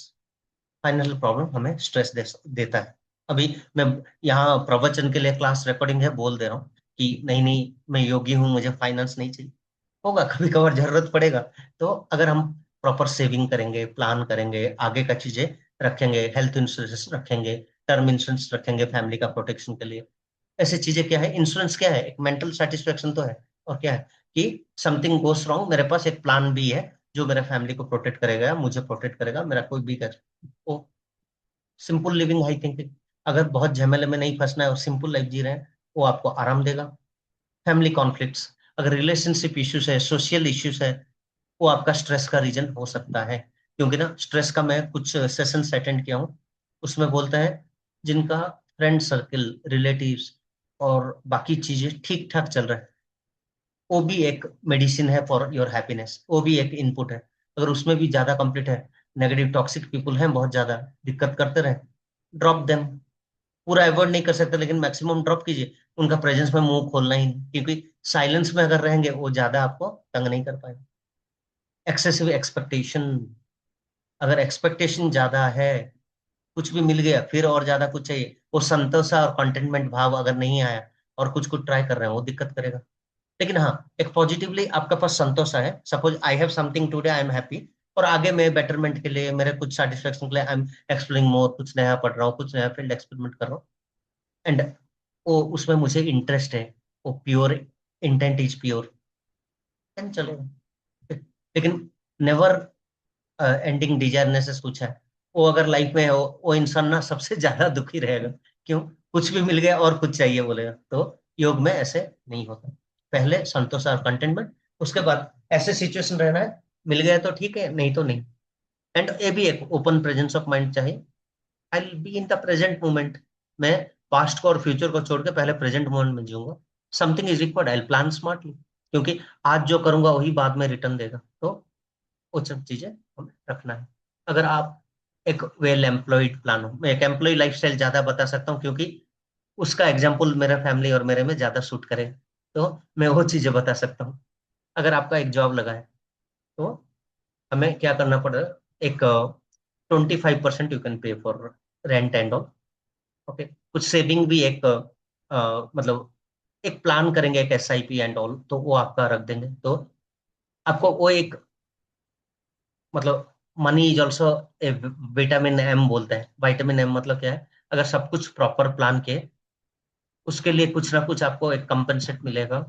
फाइनेंशियल प्रॉब्लम हमें स्ट्रेस देता है। अभी मैं यहाँ प्रवचन के लिए क्लास रिकॉर्डिंग है, बोल दे रहा हूँ कि नहीं नहीं मैं योगी हूँ, मुझे फाइनेंस नहीं चाहिए, होगा कभी कभार जरूरत पड़ेगा, तो अगर हम प्रॉपर सेविंग करेंगे, प्लान करेंगे, आगे का चीजें रखेंगे, हेल्थ इंश्योरेंस रखेंगे, टर्म इंश्योरेंस रखेंगे फैमिली का प्रोटेक्शन के लिए, ऐसी चीजें क्या है, इंश्योरेंस क्या है, एक मेंटल सेटिस्फेक्शन तो है, और क्या है कि समथिंग गोस रॉन्ग, मेरे पास एक प्लान भी है जो मेरे फैमिली को प्रोटेक्ट करेगा, मुझे प्रोटेक्ट करेगा, मेरा कोई भी कर, वो सिंपल लिविंग, आई थिंकिंग, अगर बहुत झमेले में नहीं फंसना है और सिंपल लाइफ जी रहे हैं, वो आपको आराम देगा। फैमिली कॉन्फ्लिक्ट्स, अगर रिलेशनशिप इश्यूज है, सोशल इश्यूज है, वो आपका स्ट्रेस का रीजन हो सकता है। क्योंकि ना स्ट्रेस का मैं कुछ सेशंस अटेंड किया हूँ, उसमें बोलते हैं जिनका फ्रेंड सर्कल, रिलेटिव्स और बाकी चीजें ठीक ठाक चल रहा है, वो भी एक मेडिसिन है फॉर योर हैप्पीनेस, वो भी एक इनपुट है। अगर उसमें भी ज्यादा कंप्लीट है, नेगेटिव टॉक्सिक पीपल हैं, बहुत ज्यादा दिक्कत करते रहे, ड्रॉप देम। पूरा अवॉइड नहीं कर सकते, लेकिन मैक्सिमम ड्रॉप कीजिए। उनका प्रेजेंस में मुंह खोलना ही नहीं, क्योंकि साइलेंस में अगर रहेंगे वो ज्यादा आपको तंग नहीं कर पाएंगे। एक्सेसिव एक्सपेक्टेशन, अगर एक्सपेक्टेशन ज्यादा है, कुछ भी मिल गया फिर और ज्यादा कुछ चाहिए, वो संतोष और कंटेनमेंट भाव अगर नहीं आया और कुछ कुछ ट्राई कर रहे हैं, वो दिक्कत करेगा। लेकिन हाँ, एक पॉजिटिवली आपके पास संतोष है, suppose I have something today, I am happy, और आगे मैं बेटरमेंट के लिए, मेरे कुछ सेटिस्फेक्शन के लिए आई एम एक्सप्लोरिंग मोर, कुछ नया पढ़ रहा हूँ, कुछ नया फील्ड एक्सपेरिमेंट कर रहा हूँ, एंड वो उसमें मुझे इंटरेस्ट है, वो pure intent is pure, then चलेगा। लेकिन नेवर एंडिंग डिजायरनेस कुछ है, वो अगर लाइफ में हो, वो इंसान ना सबसे ज्यादा दुखी रहेगा। क्यों? कुछ भी मिल गया और कुछ चाहिए बोलेगा। तो योग में ऐसे नहीं होता, पहले संतोष और कंटेनमेंट, उसके बाद ऐसे सिचुएशन रहना है, मिल गया तो ठीक है, नहीं तो नहीं। एंड ये भी एक ओपन प्रेजेंस ऑफ माइंड चाहिए। आई will be in the present moment, मैं पास्ट को और फ्यूचर को छोड़ के पहले प्रेजेंट मोमेंट में जीऊंगा। Something is required, I plan smartly, क्योंकि आज जो करूंगा वही बाद में रिटर्न देगा। तो वो सब चीजें हमें रखना है। अगर आप एक वेल एम्प्लॉयड प्लान हो, मैं एक एम्प्लॉय लाइफस्टाइल ज्यादा बता सकता हूँ, क्योंकि उसका एग्जाम्पल मेरा फैमिली और मेरे में ज्यादा सूट करे, तो मैं वो चीजें बता सकता हूँ। अगर आपका एक जॉब लगा है, तो हमें क्या करना पड़ेगा, एक 25% you can pay for rent and all, okay. कुछ सेविंग भी एक मतलब एक प्लान करेंगे, एक SIP एंड ऑल, तो वो आपका रख देंगे। तो आपको वो एक मतलब money is also a vitamin M बोलते हैं। विटामिन एम मतलब क्या है? अगर सब कुछ प्रॉपर प्लान के, उसके लिए कुछ ना कुछ आपको एक कंपनसेट मिलेगा।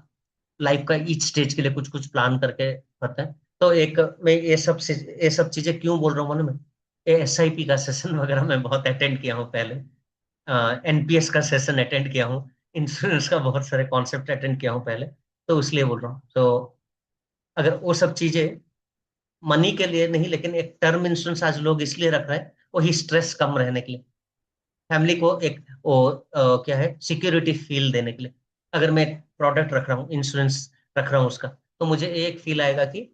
लाइफ का ईच स्टेज के लिए कुछ कुछ प्लान करके करते हैं। तो एक मैं ये सब चीजें क्यों बोल रहा हूँ मालूम है? ये SIP का सेशन वगैरह मैं बहुत अटेंड किया हूँ पहले, NPS का सेशन अटेंड किया हूँ, इंश्योरेंस का बहुत सारे कॉन्सेप्ट अटेंड किया हूँ पहले, तो इसलिए बोल रहा हूँ। तो अगर वो सब चीजें मनी के लिए नहीं, लेकिन एक टर्म इंश्योरेंस आज लोग इसलिए रख रहे हैं, वही स्ट्रेस कम रहने के लिए, फैमिली को एक वो क्या है, सिक्योरिटी फील देने के लिए। अगर मैं एक प्रोडक्ट रख रहा हूँ, इंश्योरेंस रख रहा हूँ उसका, तो मुझे एक फील आएगा कि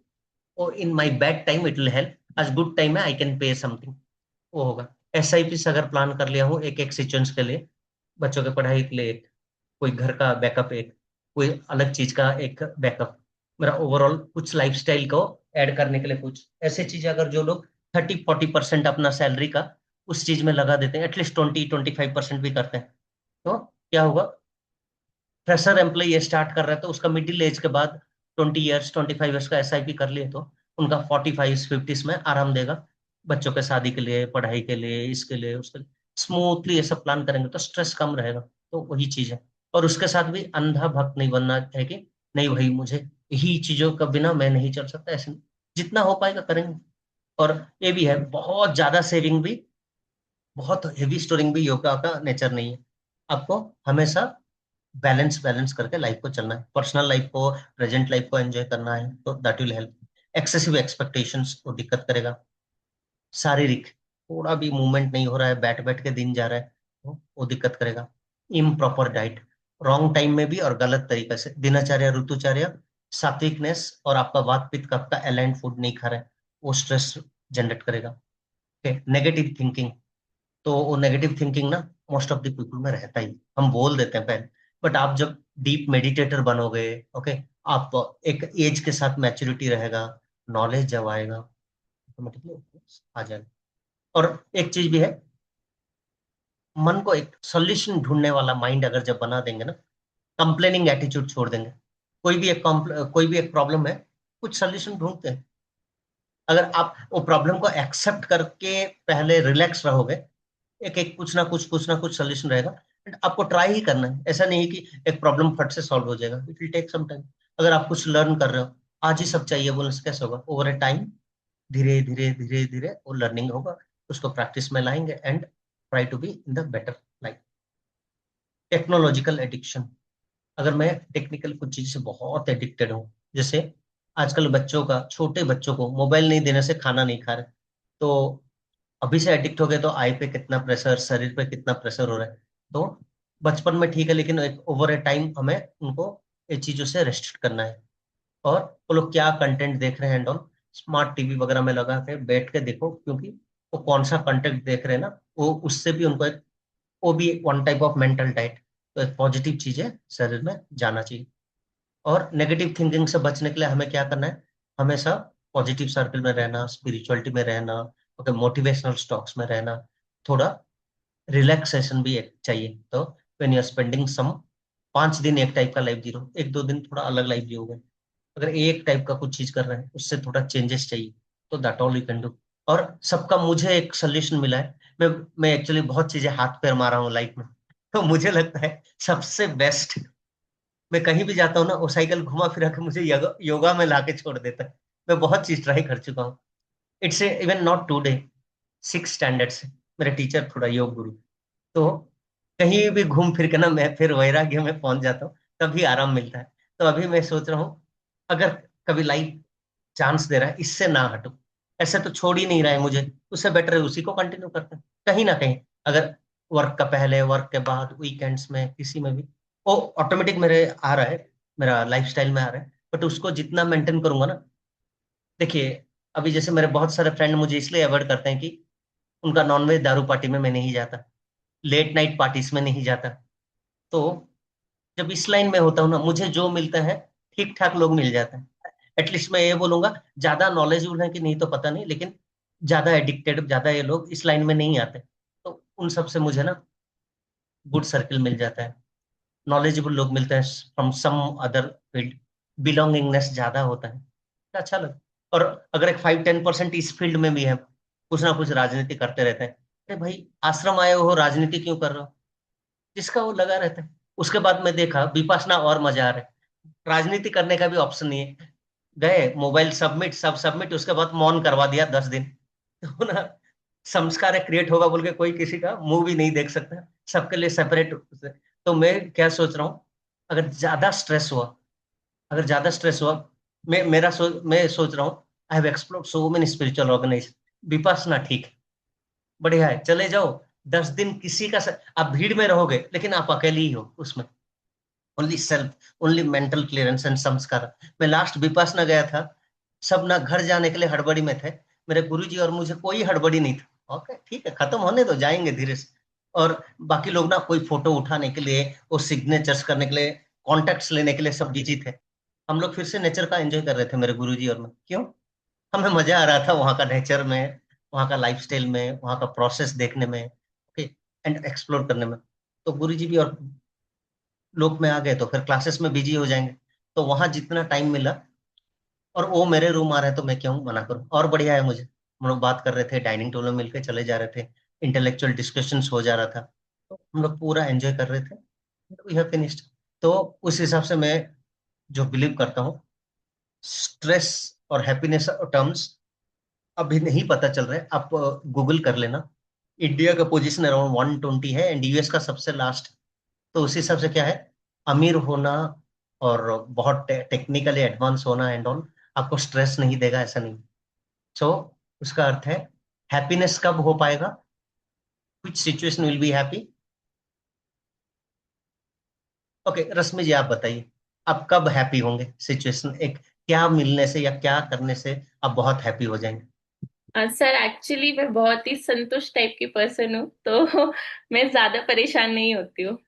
oh in my bad time it will help, आज गुड टाइम है आई कैन पे समथिंग, वो होगा। SIP से अगर प्लान कर लिया हूँ एक एक सिचुएशंस के लिए, बच्चों की पढ़ाई के लिए एक, कोई घर का बैकअप एक, कोई अलग चीज का एक बैकअप, मेरा ओवरऑल कुछ लाइफस्टाइल को ऐड करने के लिए कुछ ऐसे चीजें, अगर जो लोग 30-40% अपना सैलरी का उस चीज में लगा देते हैं, एटलीस्ट 20-25% भी करते हैं, तो क्या होगा? फ्रेशर एम्प्लॉय ये स्टार्ट कर रहा है, तो उसका मिडिल एज के बाद 20 ईयर्स 25 ईयर्स का SIP कर लिए, तो उनका 45-50 में आराम देगा। बच्चों के शादी के लिए, पढ़ाई के लिए, इसके लिए उसके लिए स्मूथली ये सब प्लान करेंगे तो स्ट्रेस कम रहेगा। तो वही चीज है। और उसके साथ भी अंधा भक्त नहीं बनना है कि नहीं भाई मुझे यही चीजों का बिना मैं नहीं चल सकता, ऐसे नहीं। जितना हो पाएगा करेंगे। और ये भी है, बहुत ज्यादा सेविंग भी, बहुत हेवी स्टोरिंग भी योगा का नेचर नहीं है। आपको हमेशा बैलेंस बैलेंस करके लाइफ को चलना है, पर्सनल लाइफ को, प्रेजेंट लाइफ को एंजॉय करना है, तो that will help. Excessive expectations को दिक्कत करेगा। शारीरिक, थोड़ा भी मूवमेंट नहीं हो रहा है, बैठ बैठ के दिन जा रहा है, तो वो दिक्कत करेगा। इम्प्रॉपर डाइट, रॉन्ग टाइम में भी और गलत तरीके से, दिनचर्या, ऋतुचर्या, सात्विकनेस और आपका वात पित्त का आपका अलाइंड फूड नहीं खा रहे हैं, वो स्ट्रेस जनरेट करेगा। नेगेटिव थिंकिंग, तो वो नेगेटिव थिंकिंग ना मोस्ट ऑफ द पीपल में रहता ही, हम बोल देते हैं पहले, बट आप जब डीप मेडिटेटर बनोगे, ओके, आप एक एज के साथ मैच्योरिटी रहेगा, नॉलेज जब आएगा, ऑटोमेटिकली आ जाएगा। और एक चीज भी है, मन को एक सोल्यूशन ढूंढने वाला माइंड अगर जब बना देंगे ना, कंप्लेनिंग एटीट्यूड छोड़ देंगे। कोई भी एक प्रॉब्लम है, कुछ सोल्यूशन ढूंढते हैं। अगर आप वो प्रॉब्लम को एक्सेप्ट करके पहले रिलैक्स रहोगे, एक एक कुछ ना कुछ सोल्यूशन रहेगा। And आपको ट्राई ही करना है, ऐसा नहीं है कि एक प्रॉब्लम फट से सॉल्व हो जाएगा, it will take some time. अगर आप कुछ लर्न कर रहे हो, आज ही सब चाहिए बोलने से कैसे होगा? ओवर ए टाइम, धीरे धीरे धीरे धीरे वो लर्निंग होगा, उसको प्रैक्टिस में लाएंगे and try to be in the better life. Technological addiction, अगर मैं टेक्निकल कुछ चीज से बहुत एडिक्टेड हूँ, जैसे आजकल बच्चों का, छोटे बच्चों को मोबाइल नहीं देने से खाना नहीं खा रहे, तो अभी से एडिक्ट हो गए तो आई पे कितना प्रेशर, शरीर पे कितना प्रेशर हो रहा है। तो बचपन में ठीक है, लेकिन एक ओवर ए टाइम हमें उनको ये चीजों से रेस्ट्रिक्ट करना है। और वो लोग क्या कंटेंट देख रहे हैं एंड ऑल, स्मार्ट टीवी वगैरह में लगा के बैठ के देखो, क्योंकि वो कौन सा कंटेंट देख रहे हैं ना, वो उससे भी उनको एक, वो भी one type of mental diet. तो एक पॉजिटिव चीजें शरीर में जाना चाहिए। और नेगेटिव थिंकिंग से बचने के लिए हमें क्या करना है, हमेशा पॉजिटिव सर्कल में रहना, स्पिरिचुअलिटी में रहना, ओके, मोटिवेशनल स्टॉक्स में रहना, थोड़ा रिलैक्सेशन भी एक चाहिए। तो when you are spending some 5 दिन एक टाइप का लाइफ जी रहे हो, 1-2 दिन थोड़ा अलग लाइफ जियोगे। अगर एक टाइप का कुछ चीज कर रहे हैं, उससे थोड़ा चेंजेस चाहिए, तो that all you can do. और सबका मुझे एक सोल्यूशन मिला है। मैं एक्चुअली बहुत चीजें हाथ पैर मारा हूँ लाइफ में, तो मुझे लगता है सबसे बेस्ट, मैं कहीं भी जाता हूँ ना, वो साइकिल घुमा फिरा के मुझे योगा योगा में लाके छोड़ देता है। मैं बहुत चीज ट्राई कर चुका हूँ। It's even not today, 6 standard से मेरे टीचर थोड़ा योग गुरु। तो कहीं भी घूम फिर के ना मैं फिर वैराग्य में पहुंच जाता हूँ, तभी आराम मिलता है। तो अभी मैं सोच रहा हूँ, अगर कभी लाइफ चांस दे रहा है, इससे ना हटो। ऐसे तो छोड़ ही नहीं रहा है मुझे, उससे बेटर है उसी को कंटिन्यू करते हैं कहीं ना कहीं। अगर वर्क का पहले, वर्क के बाद, वीकेंड्स में, किसी में भी वो ऑटोमेटिक मेरे आ रहा है, मेरा लाइफस्टाइल में आ रहा है। बट उसको जितना मेंटेन करूंगा ना, देखिए, अभी जैसे मेरे बहुत सारे फ्रेंड मुझे इसलिए अवॉइड करते हैं कि उनका नॉनवेज दारू पार्टी में मैं नहीं जाता, लेट नाइट पार्टीज में नहीं जाता। तो जब इस लाइन में होता हूँ ना, मुझे जो मिलता है ठीक ठाक लोग मिल जाते हैं। एटलीस्ट मैं ये बोलूंगा, ज्यादा नॉलेजेबल है कि नहीं तो पता नहीं, लेकिन ज्यादा एडिक्टेड, ज्यादा ये लोग इस लाइन में नहीं आते। तो उन सब से मुझे ना गुड सर्कल मिल जाता है, नॉलेजेबल लोग मिलते हैं from some other field, belongingness ज्यादा होता है, तो अच्छा लगता है। और अगर एक 5-10% इस फील्ड में भी है, कुछ ना कुछ राजनीति करते रहते हैं, अरे भाई आश्रम आए हो, राजनीति क्यों कर रहे हो, जिसका वो लगा रहता है। उसके बाद मैं देखा विपश्यना और मजा आ रहा है, राजनीति करने का भी ऑप्शन नहीं है। गए मोबाइल सबमिट, सब सबमिट, उसके बाद मौन करवा दिया 10 दिन। तो ना, संस्कार क्रिएट होगा बोल के कोई किसी का मुंह भी नहीं देख सकता, सबके लिए सेपरेट। तो मैं क्या सोच रहा हूँ, अगर ज्यादा स्ट्रेस हुआ, अगर ज्यादा स्ट्रेस हुआ, मैं सोच रहा हूँ, I have explored so many spiritual organization, Vipassana ठीक है, बढ़िया है, चले जाओ। 10 दिन किसी का आप भीड़ में रहोगे, लेकिन आप अकेले ही हो उसमें, only self, only mental clearance and संस्कार। मैं लास्ट विपश्यना गया था, सब ना घर जाने के लिए हड़बड़ी में थे, मेरे गुरुजी और मुझे कोई हड़बड़ी नहीं था। ओके ठीक है, खत्म होने तो जाएंगे धीरे से। और बाकी लोग ना कोई फोटो उठाने के लिए, वो सिग्नेचर्स करने के लिए, कॉन्टेक्ट्स लेने के लिए सब बिजी थे। हम लोग फिर से नेचर का एंजॉय कर रहे थे, मेरे गुरुजी और मैं। क्यों? हमें मजा आ रहा था वहाँ का नेचर में, वहाँ का लाइफस्टाइल में, वहाँ का प्रोसेस देखने में, ओके, एंड एक्सप्लोर करने में। तो गुरुजी भी और लोग में आ गए तो फिर क्लासेस में बिजी हो जाएंगे, तो वहां जितना टाइम मिला, और वो मेरे रूम आ रहे हैं तो मैं क्यों मना करूं। और बढ़िया है मुझे, हम लोग बात कर रहे थे, डाइनिंग टेबल में मिलके चले जा रहे थे, इंटेलेक्चुअल डिस्कशंस हो जा रहा था, तो हम लोग पूरा एंजॉय कर रहे थे, वी हैव फिनिश्ड। तो उस हिसाब से मैं जो बिलीव करता हूँ, स्ट्रेस और हैप्पीनेस टर्म्स अभी नहीं पता चल रहे, आप गूगल कर लेना। इंडिया का पोजीशन अराउंड 120 है एंड यूएस का सबसे लास्ट। तो उस हिसाब से क्या है, अमीर होना और बहुत टेक्निकली एडवांस होना एंड ऑल आपको स्ट्रेस नहीं देगा, ऐसा नहीं। सो उसका अर्थ है, हैप्पीनेस कब हो पाएगा, which situation will be happy. Okay Rashmi ji आप बताइए, आप कब हैप्पी होंगे, सिचुएशन एक क्या मिलने से या क्या करने से आप बहुत हैप्पी हो जाएंगे। सर एक्चुअली मैं बहुत ही संतुष्ट टाइप की पर्सन हूँ, तो मैं ज्यादा परेशान नहीं होती हूँ।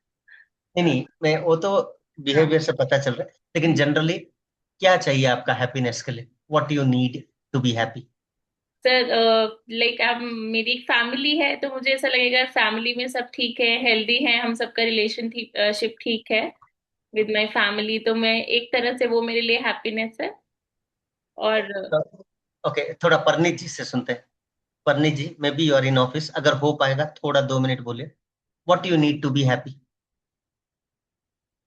नहीं नहीं, मैं वो तो हाँ बिहेवियर से पता चल रहा है, लेकिन जनरली क्या चाहिए आपका हैप्पीनेस के लिए, what you need to be happy. Sir, like अब मेरी एक फैमिली है, तो मुझे ऐसा लगेगा फैमिली में सब ठीक है, हेल्दी है, हम सबका रिलेशनशिप ठीक है विद माय फैमिली, तो मैं एक तरह से वो मेरे लिए हैप्पीनेस है। और ओके, थोड़ा परनीत जी से सुनते हैं। Parneet ji, maybe you are in office, अगर हो पाएगा थोड़ा 2 मिनट बोलिए, what you need to be happy.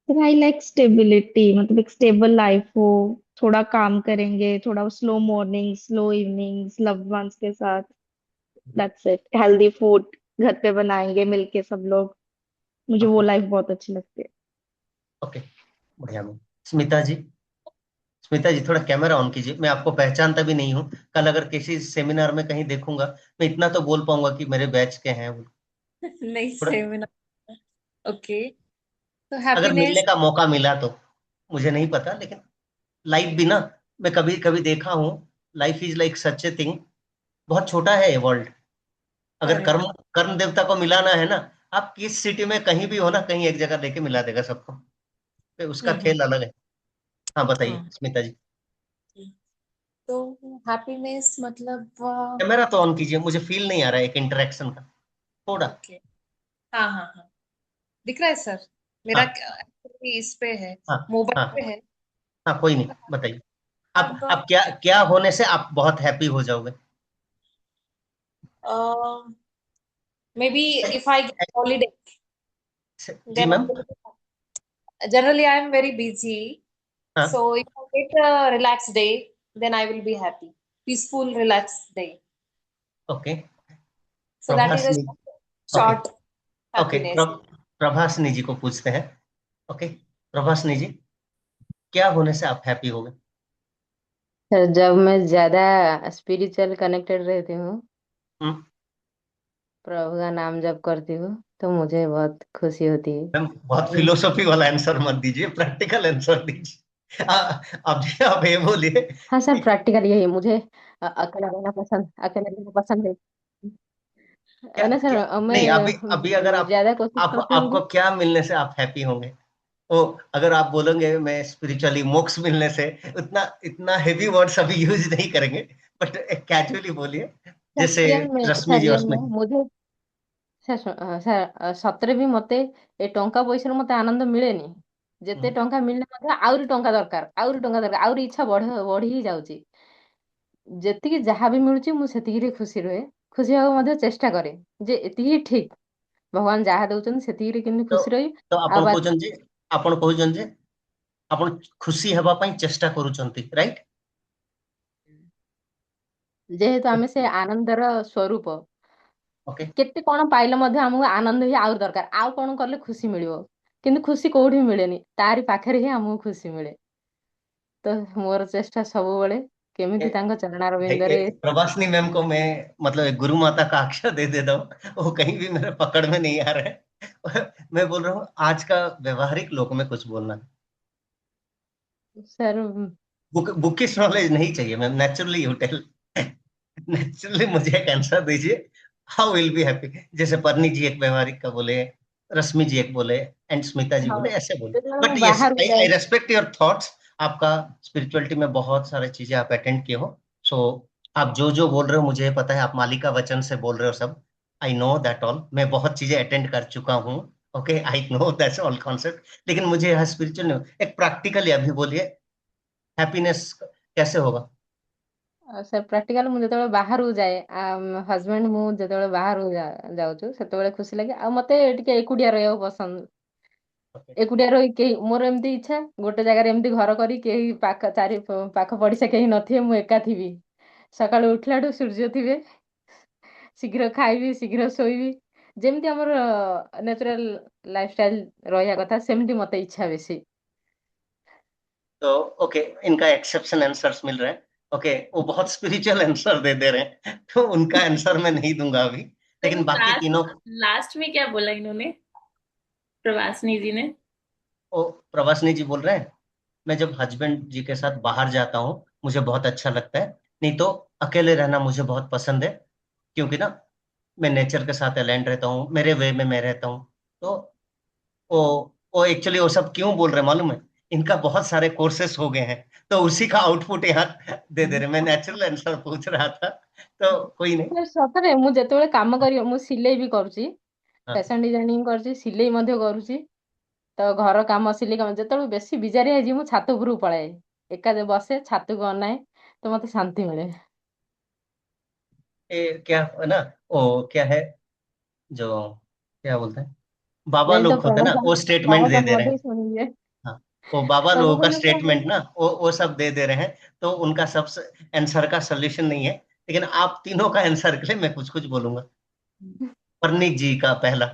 I like stability, मतलब एक स्टेबल लाइफ हो, थोड़ा काम करेंगे, थोड़ा slow morning slow evenings loved ones के साथ, दैट्स इट। हेल्दी फूड घर पे बनाएंगे मिलके सब लोग, मुझे वो ओके लाइफ बहुत अच्छी लगती है। ओके, बढ़िया में। स्मिता जी, स्मिता जी थोड़ा कैमरा ऑन कीजिए, मैं आपको पहचानता भी नहीं हूँ। कल अगर किसी सेमिनार में कहीं देखूंगा, मैं इतना तो बोल पाऊंगा कि मेरे बैच के हैं वो। नहीं थोड़ा सेमिनार। ओके। तो अगर मिलने हैप्पीनेस। का मौका मिला तो, मुझे नहीं पता, लेकिन लाइफ भी ना, मैं कभी कभी देखा हूँ, life is like such a thing, बहुत छोटा है ये वर्ल्ड। अगर करेक्ट। कर्म कर्म देवता को मिलाना है ना, आप किस सिटी में कहीं भी हो ना, कहीं एक जगह लेके मिला देगा सबको। तो उसका खेल अलग है। हाँ बताइए हाँ। स्मिता जी। तो हैप्पीनेस मतलब कैमरा तो ऑन कीजिए, मुझे फील नहीं आ रहा है एक इंटरेक्शन का थोड़ा। ओके। हाँ हाँ हाँ। दिख रहा है सर। मेरा हाँ actually इस पे है, हाँ मोबाइल हाँ पे है। हाँ, कोई नहीं, बताइए। अब आप क्या क्या होने से आप बहुत हैप्पी हो जाओगे? Maybe if I get holiday जी then ma'am. generally I am very busy. हाँ So if I get a relaxed day, then I will be happy. Peaceful, relaxed day. Okay. So that is a Prabhasini. Okay short okay, happiness. Prabhasini ji को पूछते हैं। Okay, प्रभासनी जी, क्या होने से आप happy होगे? Sir जब मैं ज्यादा स्पिरिचुअल कनेक्टेड रहती हूँ, हम्म। प्रभु का नाम जप करती हूँ, तो मुझे बहुत खुशी होती है। मैम बहुत और फिलोसॉफी वाला आंसर मत दीजिए, प्रैक्टिकल आंसर दीजिए। आप ये बोलिए। हाँ सर, प्रैक्टिकल यही है। मुझे अकेला रहना पसंद, अकेला रहना पसंद है। क्या ना सर, क्या नहीं, अभी अभी अगर मैं आप ज्यादा कोशिश करती हूँ आपको क्या मिलने से आप हैप्पी होंगे? ओ, अगर आप बोलेंगे मैं स्पिरिचुअली मोक्ष मिलने से, उतना इतना हेवी वर्ड्स अभी यूज नहीं करेंगे, बट कैजुअली बोलिए, सर जैसे रश्मि सर जी और रियल में स्मिता। मुझे ସାର୍ ସତରେ ବି ମତେ ଏ ଟଙ୍କା ପଇସାରୁ ମତେ ଆନନ୍ଦ ମିଳେନି। ଯେତେ हम्म, ଟଙ୍କା ମିଳିଲେ ମଧ୍ୟ ଆହୁରି ଟଙ୍କା ଦରକାର, ଆହୁରି ଟଙ୍କା ଦରକାର, ଆହୁରି ଇଚ୍ଛା ବଢି ହିଁ ଯାଉଛି। ଯେତିକି ଯାହା ବି ମିଳୁଛି ମୁଁ ସେତିକିରେ ଖୁସି ରୁହେ, ଖୁସି ହବାକୁ ମଧ୍ୟ ଚେଷ୍ଟା କରେ ଯେ ଏତିକି ଠିକ, ଭଗବାନ ଯାହା ଦଉଛନ୍ତି ସେତିକିରେ କେମିତି ତ ଖୁସି ରହିବି। ତ ଆଉ ଆପଣ ବାକି କହୁଛନ୍ତି ଯେ ଆପଣ କହୁଛନ୍ତି ଯେ ଆପଣ ଖୁସି ହେବା ପାଇଁ ଚେଷ୍ଟା କରୁଛନ୍ତି, ରାଇଟ? ଯେହେତୁ ଆମେ ସେ ଆନନ୍ଦର ସ୍ୱରୂପ, ଓକେ। କେତେ କଣ ପାଇଲେ ମଧ୍ୟ ଆମକୁ ଆନନ୍ଦ ହିଁ ଆହୁରି ଦରକାର, ଆଉ କଣ କଲେ ଖୁସି ମିଳିବ। କିନ୍ତୁ ଖୁସି କୋଉଠି ବି ମିଳେନି, ତାରି ପାଖରେ ହିଁ ଆମକୁ ଖୁସି ମିଳେ। ତ ମୋର ଚେଷ୍ଟା ସବୁବେଳେ କେମିତି ତାଙ୍କ ଚରଣାର ବିନ୍ଦରେ। प्रभासनी मैम को मैं मतलब एक गुरु माता का अक्षर दे देता हूँ, वो कहीं भी मेरे पकड़ में नहीं आ रहा है। मैं बोल रहा हूँ आज का व्यवहारिक लोक में कुछ बोलना। सर बुकिश नॉलेज नहीं चाहिए ma'am, naturally you tell. Naturally मुझे एक आंसर दीजिए, हाउ विल बी हैप्पी। जैसे परनी जी एक व्यवहारिक का बोले, रश्मि जी एक बोले, एंड स्मिता जी हाँ, बोले, ऐसे बोले। ଯେତେବେଳେ ମୁଁ बट यस, ବାହାରକୁ आई ଯାଏ। आई रेस्पेक्ट योर थॉट्स। आपका स्पिरिचुअलिटी में बहुत सारी चीजें आप अटेंड किए हो, सो आप जो जो बोल रहे हो मुझे पता है, आप मालिका वचन से बोल रहे हो सब। आई नो दैट ऑल, मैं बहुत चीजें अटेंड कर चुका हूँ। Okay, I know that's all concept. लेकिन मुझे यह स्पिरिचुअल एक प्रैक्टिकली अभी बोलिए, हैप्पीनेस कैसे होगा? ସାର୍ ପ୍ରାକ୍ଟିକାଲ ମୁଁ ଯେତେବେଳେ ବାହାରକୁ ଯାଏ, ହଜବେଣ୍ଡ ମୁଁ ଯେତେବେଳେ ବାହାରକୁ ଯାଉଛୁ, ସେତେବେଳେ ଖୁସି ଲାଗେ। ଆଉ ମତେ ଟିକେ ଏକୁଟିଆ ରହିବାକୁ ପସନ୍ଦ। Okay. ଏକୁଟିଆ ରହି କେହି, ମୋର ଏମିତି ଇଚ୍ଛା ଗୋଟେ ଜାଗାରେ ଏମିତି ଘର କରି କେହି ପାଖ ପଡିଶା କେହି ନଥିବେ, ମୁଁ ଏକା ଥିବି। ସକାଳୁ ଉଠିଲାଠୁ ସୂର୍ଯ୍ୟ ଥିବେ, ଶୀଘ୍ର खाइबी, ଶୀଘ୍ର ଶୋଇବି, ଯେମିତି ଆମର ନ୍ୟାଚୁରାଲ ଲାଇଫଷ୍ଟାଇଲ ରହିବା କଥା, ସେମିତି ମତେ इच्छा बेसी। तो ओके, इनका एक्सेप्शन आंसर्स मिल रहे हैं। ओके, वो बहुत स्पिरिचुअल आंसर दे रहे हैं, तो उनका आंसर मैं नहीं दूंगा अभी, नहीं, लेकिन बाकी तीनों। लास्ट में क्या बोला इन्होंने, प्रवासनी जी ने? ओ, प्रवासनी जी बोल रहे हैं, मैं जब हस्बैंड जी के साथ बाहर जाता हूँ मुझे बहुत अच्छा लगता है, नहीं तो अकेले रहना मुझे बहुत पसंद है, क्योंकि ना मैं नेचर के साथ अलाइन रहता हूँ, मेरे वे में मैं रहता हूँ। तो वो वो एक्चुअली वो सब क्यों बोल रहे हैं मालूम है? इनका बहुत सारे कोर्सेस हो गए हैं, तो उसी का आउटपुट यहाँ दे दे रहे। मैं नेचुरल आंसर पूछ रहा था, तो कोई नहीं। ସତରେ ମୁଁ ଯେତେବେଳେ କାମ କରିବ, ମୁଁ ସିଲେଇ ବି କରୁଛି, हाँ ଫ୍ୟାଶନ ଡିଜାଇନିଂ କରୁଛି, ସିଲେଇ ମଧ୍ୟ କରୁଛି। ତ ଘର କାମ, ସିଲେଇ କାମ, ଯେତେବେଳେ ବେଶୀ ବିଜାରିଆ ହେଇଯିବ ମୁଁ ଛାତ ଉପରକୁ ପଳାଏ, ଏକା ବସେ, ଛାତକୁ ଅନାଏ, ତ ମତେ ଶାନ୍ତି ମିଳେ। ये क्या है ना, वो क्या है जो, क्या बोलते हैं, बाबा नहीं तो लोग होते हैं ना, वो स्टेटमेंट दे प्रवचन दे रहे ମଧ୍ୟ हैं। ଶୁଣିବେ। हाँ, वो बाबा लोगों का प्रवचन क्या स्टेटमेंट ना, वो सब दे दे रहे हैं, तो उनका सब आंसर का सोल्यूशन नहीं है, लेकिन आप तीनों का आंसर के लिए मैं कुछ कुछ बोलूंगा। बोलते। परनीत जी का पहला।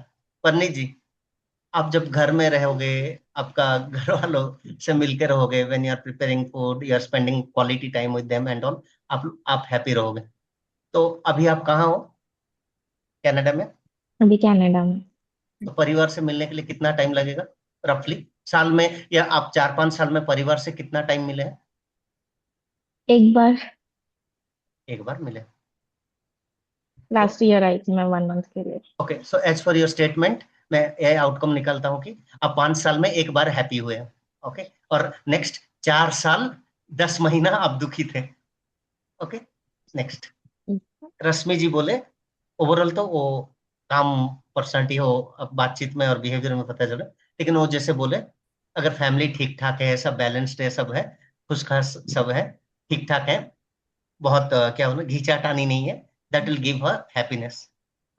परनीत जी, आप जब घर में रहोगे, आपका घर वालों से मिलकर रहोगे, when you are preparing food, you are spending quality time with them and all, आप हैप्पी रहोगे। तो अभी आप कहाँ हो? कनाडा में। अभी कनाडा में। तो परिवार से मिलने के लिए कितना टाइम लगेगा रफली, साल में? या आप 4-5 साल में परिवार से कितना टाइम मिले हैं? एक बार एक बार मिले। लास्ट ईयर आई थी मैं 1 मंथ के लिए। Okay, so as for your statement, मैं ये आउटकम निकालता हूँ कि आप 5 साल में एक बार हैप्पी हुए हैं। ओके, और नेक्स्ट 4 साल 10 महीना आप दुखी थे। ओके, नेक्स्ट रश्मि जी बोले, ओवरऑल तो वो काम पर्सनालिटी हो, अब बातचीत में और बिहेवियर में पता चले, लेकिन वो जैसे बोले, अगर फैमिली ठीक ठाक है, सब बैलेंस्ड है, सब है, खुशखास सब है, ठीक ठाक है, बहुत क्या बोले, घींचाटानी नहीं है, that will give her happiness.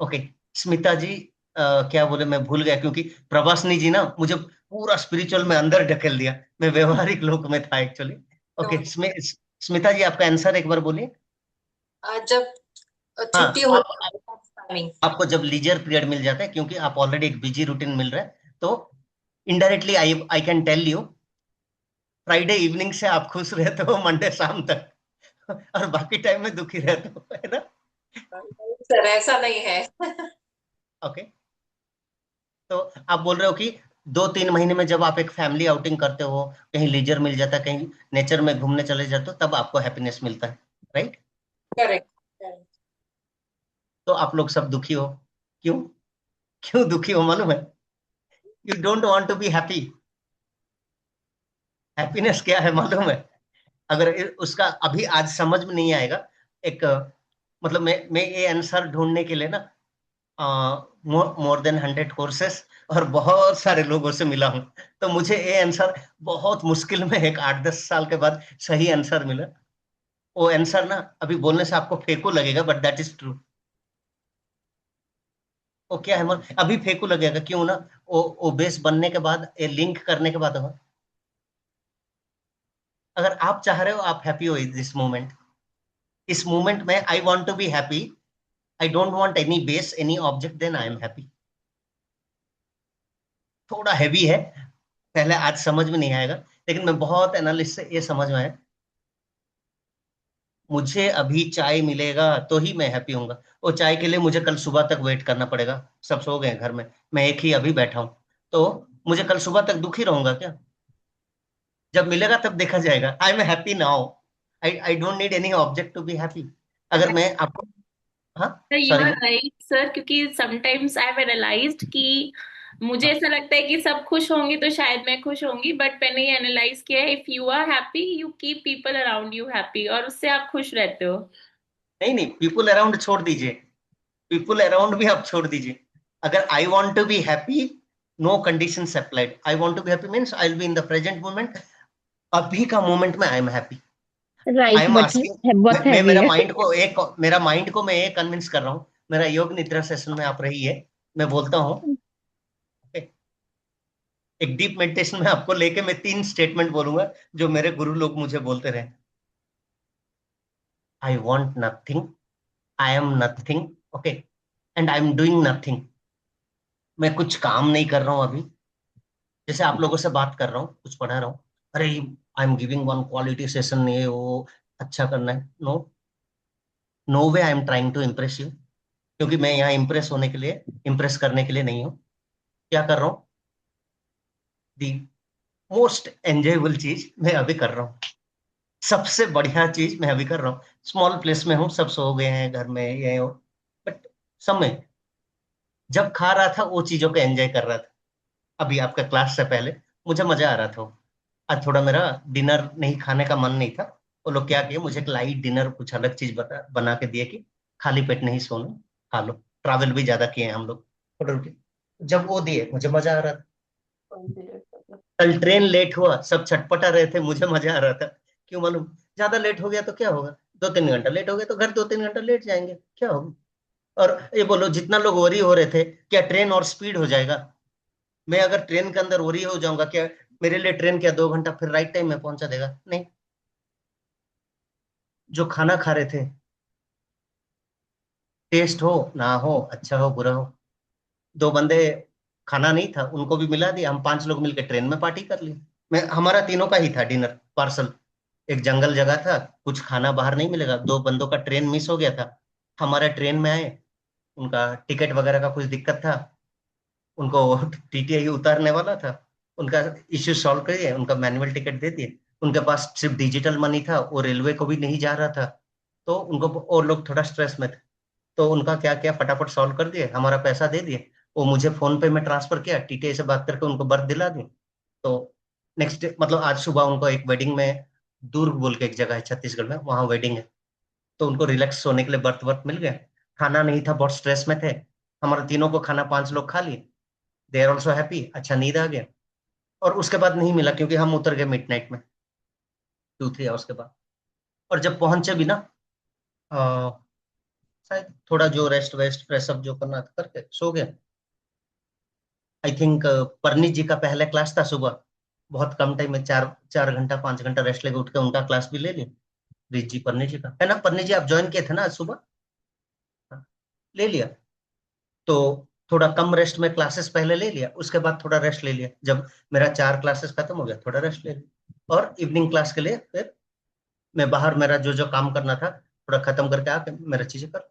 Okay, Smita ji क्या बोले, मैं भूल गया, क्योंकि प्रभासनी जी ना मुझे पूरा स्पिरिचुअल में अंदर ढकेल दिया, मैं व्यवहारिक लोक में था एक्चुअली। ओके, स्मिता जी आपका आंसर एक बार बोलिए। जब हाँ, छुट्टी हो टाइमिंग। आपको जब लीजर पीरियड मिल जाता है, क्योंकि आप ऑलरेडी एक बिजी रूटीन मिल रहा है, तो indirectly I I can tell you, Friday evening से आप खुश रहते हो मंडे शाम तक और बाकी टाइम में दुखी रहते हो, है ना? सर ऐसा नहीं है। ओके, तो आप बोल रहे हो कि 2-3 महीने में जब आप एक फैमिली आउटिंग करते हो, कहीं लीजर मिल जाता है, कहीं नेचर में घूमने चले जाते हो, तब आपको हैप्पीनेस मिलता है, राइट? करेक्ट। तो आप लोग सब दुखी हो, क्यों? क्यों दुखी हो मालूम है? You don't want to be happy. Happiness क्या है मालूम है? अगर उसका अभी आज समझ में नहीं आएगा, एक मतलब मैं ये आंसर ढूंढने के लिए ना मोर देन 100 कोर्सेस और बहुत सारे लोगों से मिला हूं, तो मुझे ये आंसर बहुत मुश्किल में एक 8-10 साल के बाद सही आंसर मिला। वो आंसर ना अभी बोलने से आपको फेकू लगेगा, बट दैट इज ट्रू। वो क्या है अभी फेकू लगेगा, क्यों ना? वो बेस बनने के बाद, ये लिंक करने के बाद होगा। अगर आप चाह रहे हो आप हैप्पी हो दिस मोमेंट, इस मोमेंट में I want to be happy, I don't want any base, any object, then I am happy. थोड़ा हैवी है, पहले आज समझ में नहीं आएगा, लेकिन मैं बहुत एनालिसिस से ये समझ में आया, मुझे अभी चाय मिलेगा तो ही मैं हैप्पी होऊंगा। वो चाय के लिए मुझे कल सुबह तक वेट करना पड़ेगा, सब सो गए घर में, मैं एक ही अभी बैठा हूं, तो मुझे कल सुबह तक दुखी रहूंगा क्या? जब मिलेगा तब देखा जाएगा। I am happy now, I don't need any object to be happy. अगर मैं आपको, हाँ you sorry, are right sir, क्योंकि समटाइम्स आई हैव एनालाइज्ड कि मुझे ऐसा लगता है कि सब खुश होंगे तो शायद मैं खुश होंगी, बट मैंने ये एनालाइज किया है, if you are happy you keep people around you happy, और उससे आप खुश रहते हो। नहीं नहीं, पीपुल अराउंड छोड़ दीजिए, पीपुल अराउंड भी आप छोड़ दीजिए। अगर I want to be happy, no condition applied, I want to be happy means I will be in the present moment, अभी का मोमेंट में I am happy. I right, am but asking, बहुत मैं हैवी है। मेरा mind को मैं ये कन्विंस कर रहा हूँ, मेरा योग निद्रा सेशन में आप रहिए, मैं बोलता हूँ, एक डीप मेडिटेशन में आपको लेके मैं 3 स्टेटमेंट बोलूंगा जो मेरे गुरु लोग मुझे बोलते रहे। I want nothing, I am nothing, okay, and I am doing nothing. मैं कुछ काम नहीं कर रहा हूँ अभी, जैसे आप लोगों से बात कर रहा हूँ, कुछ पढ़ा रहा हूँ, अरे I am giving one quality session, ये वो अच्छा करना है, no, no way I am trying to impress you, क्योंकि मैं यहाँ इम्प्रेस होने के लिए, इम्प्रेस करने के लिए नहीं हूँ। क्या कर रहा हूँ? दी मोस्ट एंजॉयबल चीज मैं अभी कर रहा हूँ, सबसे बढ़िया चीज मैं अभी कर रहा हूँ। स्मॉल प्लेस में हूँ, सब सो गए हैं घर में, ये हो, बट समय जब खा रहा था वो चीजों को एंजॉय कर रहा था। अभी आपका क्लास से पहले मुझे मजा आ रहा था। आज थोड़ा मेरा डिनर नहीं खाने का मन नहीं था, वो लोग क्या किए, मुझे एक लाइट डिनर कुछ अलग चीज बना के दिए कि खाली पेट नहीं सोना, खा लो। ट्रैवल भी ज्यादा किए हैं हम लोग होटल के, जब वो दिए मुझे मजा आ रहा था। कल ट्रेन लेट हुआ, सब छटपटा रहे थे, मुझे मजा आ रहा था। क्यों मालूम? ज्यादा लेट हो गया तो क्या होगा, 2-3 घंटा लेट हो गया तो घर 2-3 घंटा लेट जाएंगे, क्या होगा? और ये बोलो, जितना लोग वरी हो रहे थे, क्या ट्रेन और स्पीड हो जाएगा? मैं अगर ट्रेन के अंदर वरी हो जाऊंगा, क्या मेरे लिए ट्रेन क्या 2 घंटा फिर राइट टाइम में पहुंचा देगा? नहीं। जो खाना खा रहे थे, टेस्ट हो ना हो, अच्छा हो बुरा हो, 2 बंदे खाना नहीं था, उनको भी मिला दिया। हम 5 लोग मिलकर ट्रेन में पार्टी कर लिए। मैं हमारा तीनों का ही था डिनर पार्सल। एक जंगल जगह था, कुछ खाना बाहर नहीं मिलेगा। 2 बंदों का ट्रेन मिस हो गया था, हमारा ट्रेन में आए, उनका टिकट वगैरह का कुछ दिक्कत था, उनको टीटीआई उतारने वाला था, उनका इश्यू सॉल्व करिए, उनका मैनुअल टिकट दे दिए। उनके पास सिर्फ डिजिटल मनी था, वो रेलवे को भी नहीं जा रहा था, तो उनको, और लोग थोड़ा स्ट्रेस में थे, तो उनका क्या क्या फटाफट सॉल्व कर दिए, हमारा पैसा दे दिए। वो मुझे फोन पे में ट्रांसफर किया, टीटीआई से बात करके उनको बर्थ दिला दी। तो नेक्स्ट डे, मतलब आज सुबह उनको एक वेडिंग में, दुर्ग बोल के एक जगह है छत्तीसगढ़ में, वहां वेडिंग है, तो उनको रिलैक्स होने के लिए बर्थ वर्थ मिल गया। खाना नहीं था, बहुत स्ट्रेस में थे, हमारे तीनों को खाना 5 लोग खा लिए। दे आर ऑल्सो हैप्पी, अच्छा नींद आ गया। और उसके बाद नहीं मिला, क्योंकि हम उतर गए मिडनाइट में 2-3 आवर्स के बाद। और जब पहुंचे भी ना, अ, शायद थोड़ा जो रेस्ट वेस्ट फ्रेश अप जो करना था करके सो गए। आई थिंक परनीत जी का पहला क्लास था सुबह, बहुत कम टाइम में 4 घंटा 5 घंटा रेस्ट लेके उठ के उनका क्लास भी ले लिया। रीत जी, परनीत जी का है ना, परनीत जी आप ज्वाइन किए थे ना आज सुबह? हाँ, ले लिया। तो थोड़ा कम रेस्ट में क्लासेस पहले ले लिया, उसके बाद थोड़ा रेस्ट ले लिया। जब मेरा 4 क्लासेस खत्म हो गया, थोड़ा रेस्ट ले लिया, और इवनिंग क्लास के लिए फिर मैं बाहर मेरा जो जो काम करना था थोड़ा खत्म करके आके मेरा चीजें कर,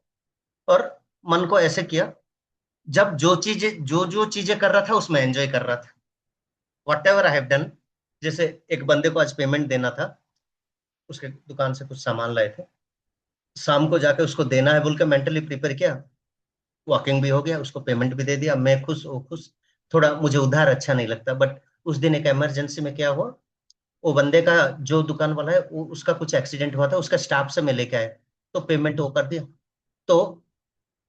और मन को ऐसे किया, जब जो जो चीजें कर रहा था उसमें एंजॉय कर रहा था, what ever I have done. जैसे एक बंदे को आज पेमेंट देना था, उसके दुकान से कुछ सामान लाए थे, शाम को जाके उसको देना है बोल के मेंटली प्रिपेयर किया, वॉकिंग भी हो गया, उसको पेमेंट भी दे दिया, मैं खुश, वो खुश। थोड़ा मुझे उधार अच्छा नहीं लगता, बट उस दिन एक इमरजेंसी में क्या हुआ, वो बंदे का, जो दुकान वाला है, उसका कुछ एक्सीडेंट हुआ था, उसका स्टाफ से मैं लेके आया, तो पेमेंट वो कर दिया। तो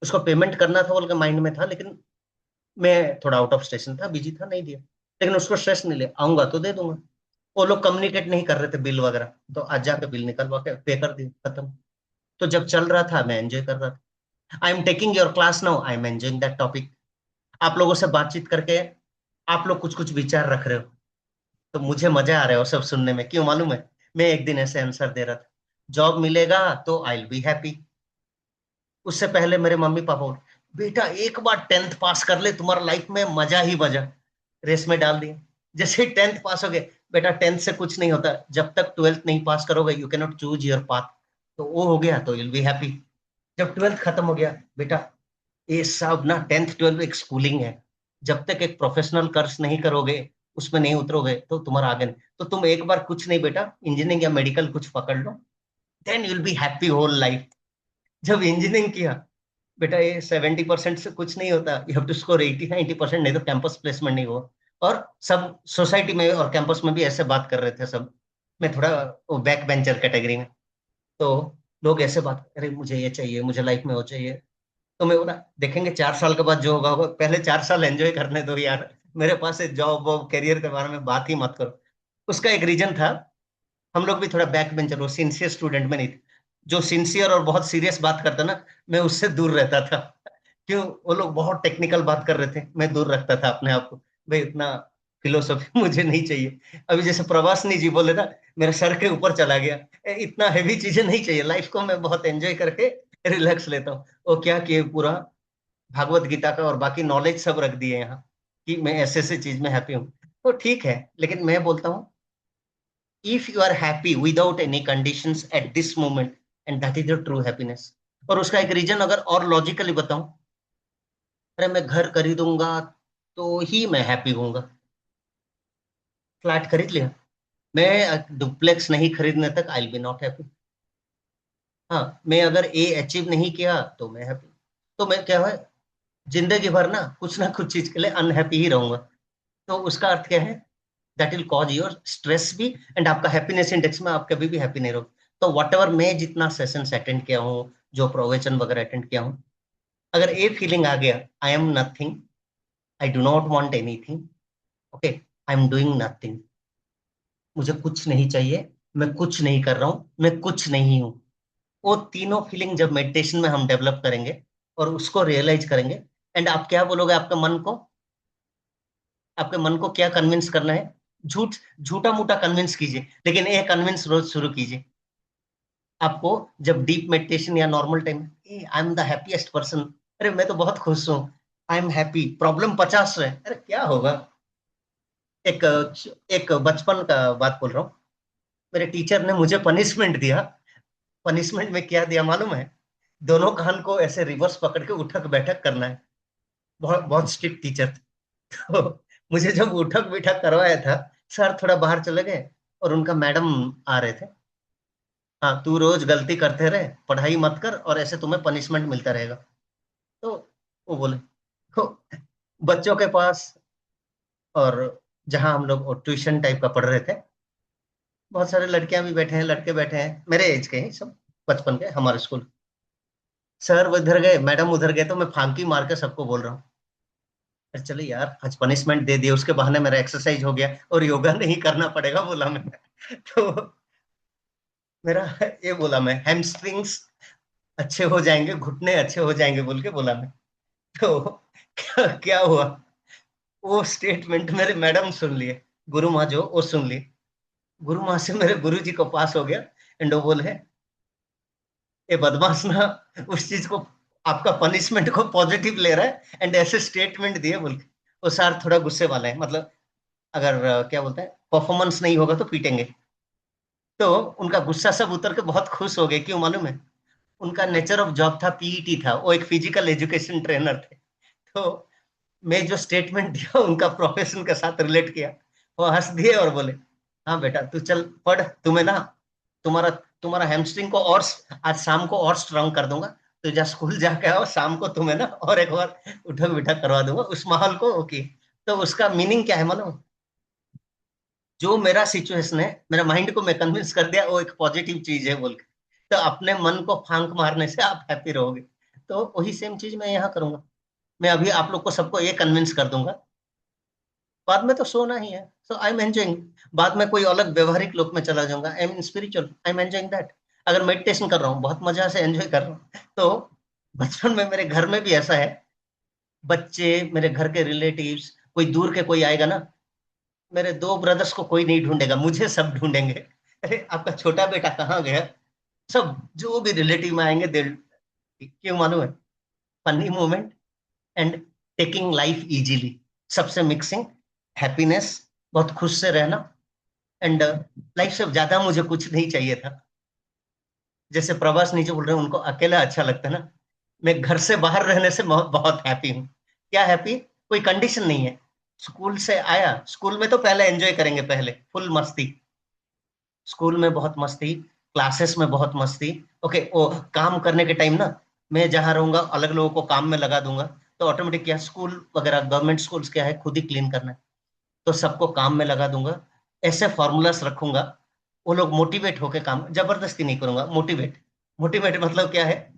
उसको पेमेंट करना था बोल के माइंड में था, लेकिन मैं थोड़ा आउट ऑफ स्टेशन था, बिजी था, नहीं दिया। लेकिन उसको स्ट्रेस नहीं लिया, आऊंगा तो दे दूंगा। वो लोग कम्युनिकेट नहीं कर रहे थे बिल वगैरह, तो आज जाके बिल निकलवा के पे कर दिया, खत्म। तो जब चल रहा था मैं एंजॉय कर रहा था। I am taking your class now, I am enjoying that topic. आप लोगों से बातचीत करके आप लोग कुछ कुछ विचार रख रहे हो, तो मुझे मजा आ रहा है वो सब सुनने में। क्यों मालूम है? मैं एक दिन ऐसे आंसर दे रहा था, जॉब मिलेगा तो आई विल बी हैप्पी। उससे पहले मेरे मम्मी पापा बोले, बेटा एक बार 10th पास कर ले, तुम्हारा लाइफ में मजा ही मजा। रेस में डाल दिया। जैसे ही 10th पास हो गए, बेटा 10th से कुछ नहीं होता, जब तक 12th नहीं पास करोगे you can not choose your path. तो वो हो गया तो यू विल बी हैप्पी। जब 12th खत्म हो गया, बेटा ये सब ना 10th 12th एक स्कूलिंग है, जब तक एक प्रोफेशनल कोर्स नहीं करोगे, उसमें नहीं उतरोगे, तो तुम्हारा आगे नहीं। तो तुम एक बार कुछ नहीं बेटा, इंजीनियरिंग या मेडिकल कुछ पकड़ लो, then you will be happy whole life. जब इंजीनियरिंग किया, बेटा ये 70% से कुछ नहीं होता, यू हैव टू स्कोर 80-90%, नहीं तो कैंपस प्लेसमेंट नहीं हुआ। और सब सोसाइटी में और कैंपस में भी ऐसे बात कर रहे थे सब। मैं थोड़ा बैक बेंचर कैटेगरी में, तो लोग ऐसे बात, अरे मुझे ये चाहिए, मुझे लाइफ में वो चाहिए। तो मैं बोला देखेंगे 4 साल के बाद जो होगा होगा, पहले 4 साल एंजॉय करने दो यार, मेरे पास से जॉब वॉब करियर के बारे में बात ही मत करो। उसका एक रीजन था, हम लोग भी थोड़ा बैक बेंचर, वो सिंसियर स्टूडेंट में नहीं थे। जो सिंसियर और बहुत सीरियस बात करता ना, मैं उससे दूर रहता था। क्यों? वो लोग बहुत टेक्निकल बात कर रहे थे, मैं दूर रखता था अपने आप को, भाई इतना फिलोसफी मुझे नहीं चाहिए। अभी जैसे प्रवासनी जी बोले ना, मेरे सर के ऊपर चला गया, इतना हैवी चीजें नहीं चाहिए लाइफ को, मैं बहुत एंजॉय करके रिलैक्स लेता हूँ। वो क्या किए, पूरा भागवत गीता का और बाकी नॉलेज सब रख दिए यहाँ, कि मैं ऐसे ऐसे चीज में हैप्पी हूँ। तो ठीक है, लेकिन मैं बोलता हूँ, if you are happy without any conditions at this moment, and that is the true happiness। और उसका एक रीजन अगर और लॉजिकली बताऊं, अरे मैं घर खरीदूंगा तो ही मैं हैप्पी होऊंगा। फ्लैट खरीद लिया, मैं डुप्लेक्स नहीं खरीदने तक आई विल बी नॉट हैप्पी। हाँ, मैं अगर ए अचीव नहीं किया तो मैं हैप्पी। तो मैं क्या है, जिंदगी भर ना कुछ चीज के लिए अनहैप्पी ही रहूंगा। तो उसका अर्थ क्या है, that will cause your stress भी, एंड आपका हैप्पीनेस इंडेक्स में आप कभी भी हैप्पी नहीं रहो। तो वट एवर मैं जितना सेशंस अटेंड किया हूँ, जो प्रवचन वगैरह अटेंड किया हूँ, अगर ये फीलिंग आ गया, I am nothing, I do not want anything, okay, I am doing nothing, मुझे कुछ नहीं चाहिए, मैं कुछ नहीं कर रहा हूँ, मैं कुछ नहीं हूँ। वो तीनों फीलिंग जब मेडिटेशन में हम डेवलप करेंगे और उसको रियलाइज करेंगे, एंड आप क्या बोलोगे आपके मन को, आपके मन को क्या कन्विंस करना है, झूठा मूठा कन्विंस कीजिए, लेकिन ये कन्विंस रोज शुरू कीजिए। आपको जब डीप मेडिटेशन या normal time, I am the happiest person, अरे मैं तो बहुत खुश हूँ, आई एम हैप्पी, प्रॉब्लम 50 है, अरे क्या होगा। एक एक बचपन का बात बोल रहा हूँ। मेरे टीचर ने मुझे पनिशमेंट दिया। पनिशमेंट में क्या दिया मालूम है? दोनों कान को ऐसे रिवर्स पकड़ के उठक बैठक करना है। बहुत बहुत स्ट्रिक्ट टीचर थे। तो मुझे जब उठक बैठक करवाया था, सर थोड़ा बाहर चले गए और उनका मैडम आ रहे थे। हाँ, तू रोज गलती करते रहे, पढ़ाई मत कर और ऐसे तुम्हें पनिशमेंट मिलता रहेगा। तो वो बोले, तो बच्चों के पास, और जहाँ हम लोग ट्यूशन टाइप का पढ़ रहे थे, बहुत सारे लड़कियां भी बैठे हैं, लड़के बैठे हैं, मेरे एज के ही सब, बचपन के, हमारे स्कूल। सर वो इधर गए, मैडम उधर गए, तो मैं फांकी मार के सबको बोल रहा हूँ, अरे चलो यार, आज पनिशमेंट दे दिए, उसके बहाने मेरा एक्सरसाइज हो गया और योगा नहीं करना पड़ेगा, बोला मैं। तो मेरा ये बोला मैं, हैमस्ट्रिंग्स अच्छे हो जाएंगे, घुटने अच्छे हो जाएंगे बोल के बोला मैं। तो क्या हुआ, वो स्टेटमेंट मेरे मैडम सुन लिए, गुरु माँ जो, वो सुन लिए। गुरु माँ से मेरे गुरु जी को पास हो गया, एंड वो बोले, ये बदमाश ना उस चीज को, आपका पनिशमेंट को पॉजिटिव ले रहा है एंड ऐसे स्टेटमेंट दिए बोल के। वो सर थोड़ा गुस्से वाला है, मतलब अगर क्या बोलते हैं, परफॉर्मेंस नहीं होगा तो पीटेंगे। तो उनका गुस्सा सब उतर के बहुत खुश हो गए, क्यों मालूम है? उनका नेचर ऑफ जॉब था, पीईटी था, वो एक फिजिकल एजुकेशन ट्रेनर थे। तो मैं जो स्टेटमेंट दिया उनका प्रोफेशन के साथ रिलेट किया। वो हंस दिए और बोले, हाँ बेटा तू चल पढ़, तुम्हें ना, तुम्हारा तुम्हारा हैमस्ट्रिंग को और आज शाम को और स्ट्रांग कर दूंगा। तो जा स्कूल जाके आओ, शाम को तुम्हें ना और एक बार उठक बैठक करवा दूंगा, उस माहौल को ओके। तो उसका मीनिंग क्या है मालूम? जो मेरा सिचुएशन है, मेरा माइंड को मैं कन्विंस कर दिया वो एक पॉजिटिव चीज है बोल के, तो अपने मन को फांक मारने से आप हैप्पी रहोगे। तो वही सेम चीज मैं यहाँ करूंगा। मैं अभी आप लोग को सबको ये कन्विंस कर दूंगा, बाद में तो सोना ही है। सो आई एम एंजॉइंग। बाद में कोई अलग व्यवहारिक लोक में चला जाऊंगा, I am spiritual, I am enjoying that. अगर मेडिटेशन कर रहा हूँ, बहुत मजा से एंजॉय कर रहा हूँ। तो बचपन में मेरे घर में भी ऐसा है, बच्चे, मेरे घर के रिलेटिव्स, कोई दूर के कोई आएगा ना, मेरे 2 ब्रदर्स को कोई नहीं ढूंढेगा, मुझे सब ढूंढेंगे। अरे आपका छोटा बेटा कहाँ गया, सब जो भी रिलेटिव में आएंगे, दिल, क्यों मालूम है? Funny moment and taking life easily, सबसे मिक्सिंग, हैप्पीनेस, बहुत खुश से रहना। एंड लाइफ से ज्यादा मुझे कुछ नहीं चाहिए था। जैसे प्रवास नीचे बोल रहे हैं, उनको अकेला अच्छा लगता है ना, मैं घर से बाहर रहने से बहुत बहुत हैप्पी हूँ। क्या हैप्पी? कोई कंडीशन नहीं है। स्कूल से आया, स्कूल में तो पहले एंजॉय करेंगे, पहले फुल मस्ती, स्कूल में बहुत मस्ती, क्लासेस में बहुत मस्ती। ओके, वो काम करने के टाइम ना, मैं जहाँ रहूंगा अलग लोगों को काम में लगा दूंगा, तो ऑटोमेटिक क्या, स्कूल वगैरह गवर्नमेंट स्कूल्स क्या है, खुद ही क्लीन करना है, तो सबको काम में लगा दूंगा। ऐसे फॉर्मूलास रखूंगा, वो लोग मोटिवेट होके काम, जबरदस्ती नहीं करूंगा, मोटिवेट। मोटिवेट मतलब क्या है,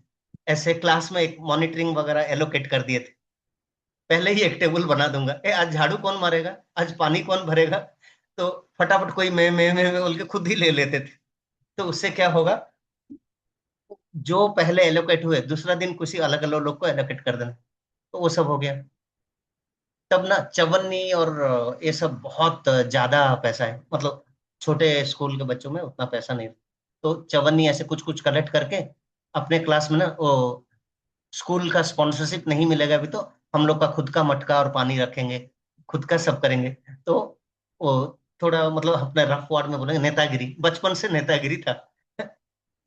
ऐसे क्लास में एक मॉनिटरिंग वगैरह एलोकेट कर दिए थे, पहले ही एक टेबल बना दूंगा, आज झाड़ू कौन मारेगा, आज पानी कौन भरेगा, तो फटाफट कोई मैं बोल के खुद ही ले लेते थे। तो उससे क्या होगा, जो पहले एलोकेट हुए, दूसरा दिन किसी अलग अलग लोग को एलोकेट कर देना, तो वो सब हो गया। तब ना चवन्नी और ये सब बहुत ज्यादा पैसा है, मतलब छोटे स्कूल के बच्चों में उतना पैसा नहीं। तो चवन्नी ऐसे कुछ कुछ कलेक्ट करके अपने क्लास में ना, वो स्कूल का स्पॉन्सरशिप नहीं मिलेगा अभी, तो हम लोग का खुद का मटका और पानी रखेंगे, खुद का सब करेंगे। तो वो थोड़ा मतलब अपने रफ वर्ड में बोलेंगे नेतागिरी, बचपन से नेतागिरी था।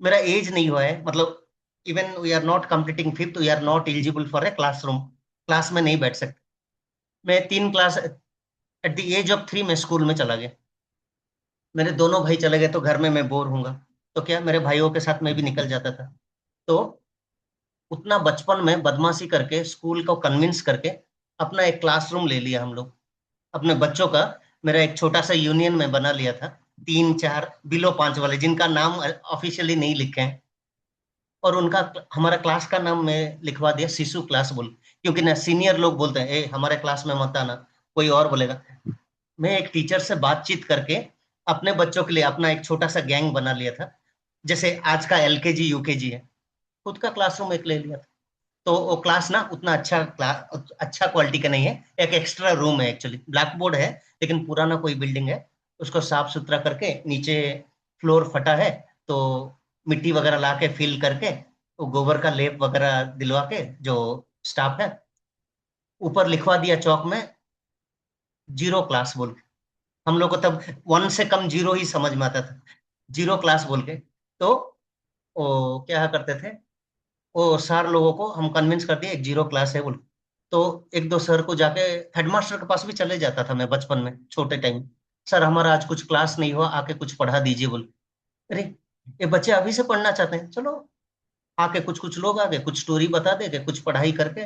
मेरा एज नहीं हुआ है, मतलब even we are not completing fifth, we are not eligible for a classroom, class में नहीं बैठ सकते। मैं 3 class, at the age of 3 मैं स्कूल में चला गया। मेरे दोनों भाई चले गए, तो घर में मैं बोर हूंगा, तो क्या, मेरे भाइयों के साथ मैं भी निकल जाता था। तो उतना बचपन में बदमाशी करके, स्कूल को कन्विंस करके अपना एक क्लासरूम ले लिया हम लोग, अपने बच्चों का। मेरा एक छोटा सा यूनियन में बना लिया था, 3 4 बिलो 5 वाले, जिनका नाम ऑफिशियली नहीं लिखे हैं, और उनका, हमारा क्लास का नाम मैं लिखवा दिया शिशु क्लास बोल, क्योंकि ना सीनियर लोग बोलते हैं, ए हमारे क्लास में मत आना, कोई और बोलेगा। मैं एक टीचर से बातचीत करके अपने बच्चों के लिए अपना एक छोटा सा गैंग बना लिया था, जैसे आज का एलकेजी यूकेजी है, खुद का क्लासरूम एक ले लिया था। तो वो क्लास ना उतना अच्छा क्लास, अच्छा क्वालिटी का नहीं है, एक एक्स्ट्रा रूम है, एक्चुअली ब्लैक बोर्ड है, लेकिन पुराना कोई बिल्डिंग है, उसको साफ सुथरा करके, नीचे फ्लोर फटा है, तो मिट्टी वगैरह ला के फिल करके, वो गोबर का लेप वगैरह दिलवा के, जो स्टाफ है ऊपर लिखवा दिया चौक में 0 क्लास बोल के। हम लोग को तब 1 से कम 0 ही समझ में आता था, 0 क्लास बोल के। तो वो क्या करते थे, वो सर लोगों को हम कन्विंस कर दिए 0 क्लास है बोल के। तो एक दो सर को जाके, हेडमास्टर के पास भी चले जाता था मैं बचपन में छोटे टाइम। सर हमारा आज कुछ क्लास नहीं हुआ, आके कुछ पढ़ा दीजिए बोल के। अरे ये बच्चे अभी से पढ़ना चाहते हैं, चलो आके कुछ कुछ लोग आगे कुछ स्टोरी बता देंगे, कुछ पढ़ाई करके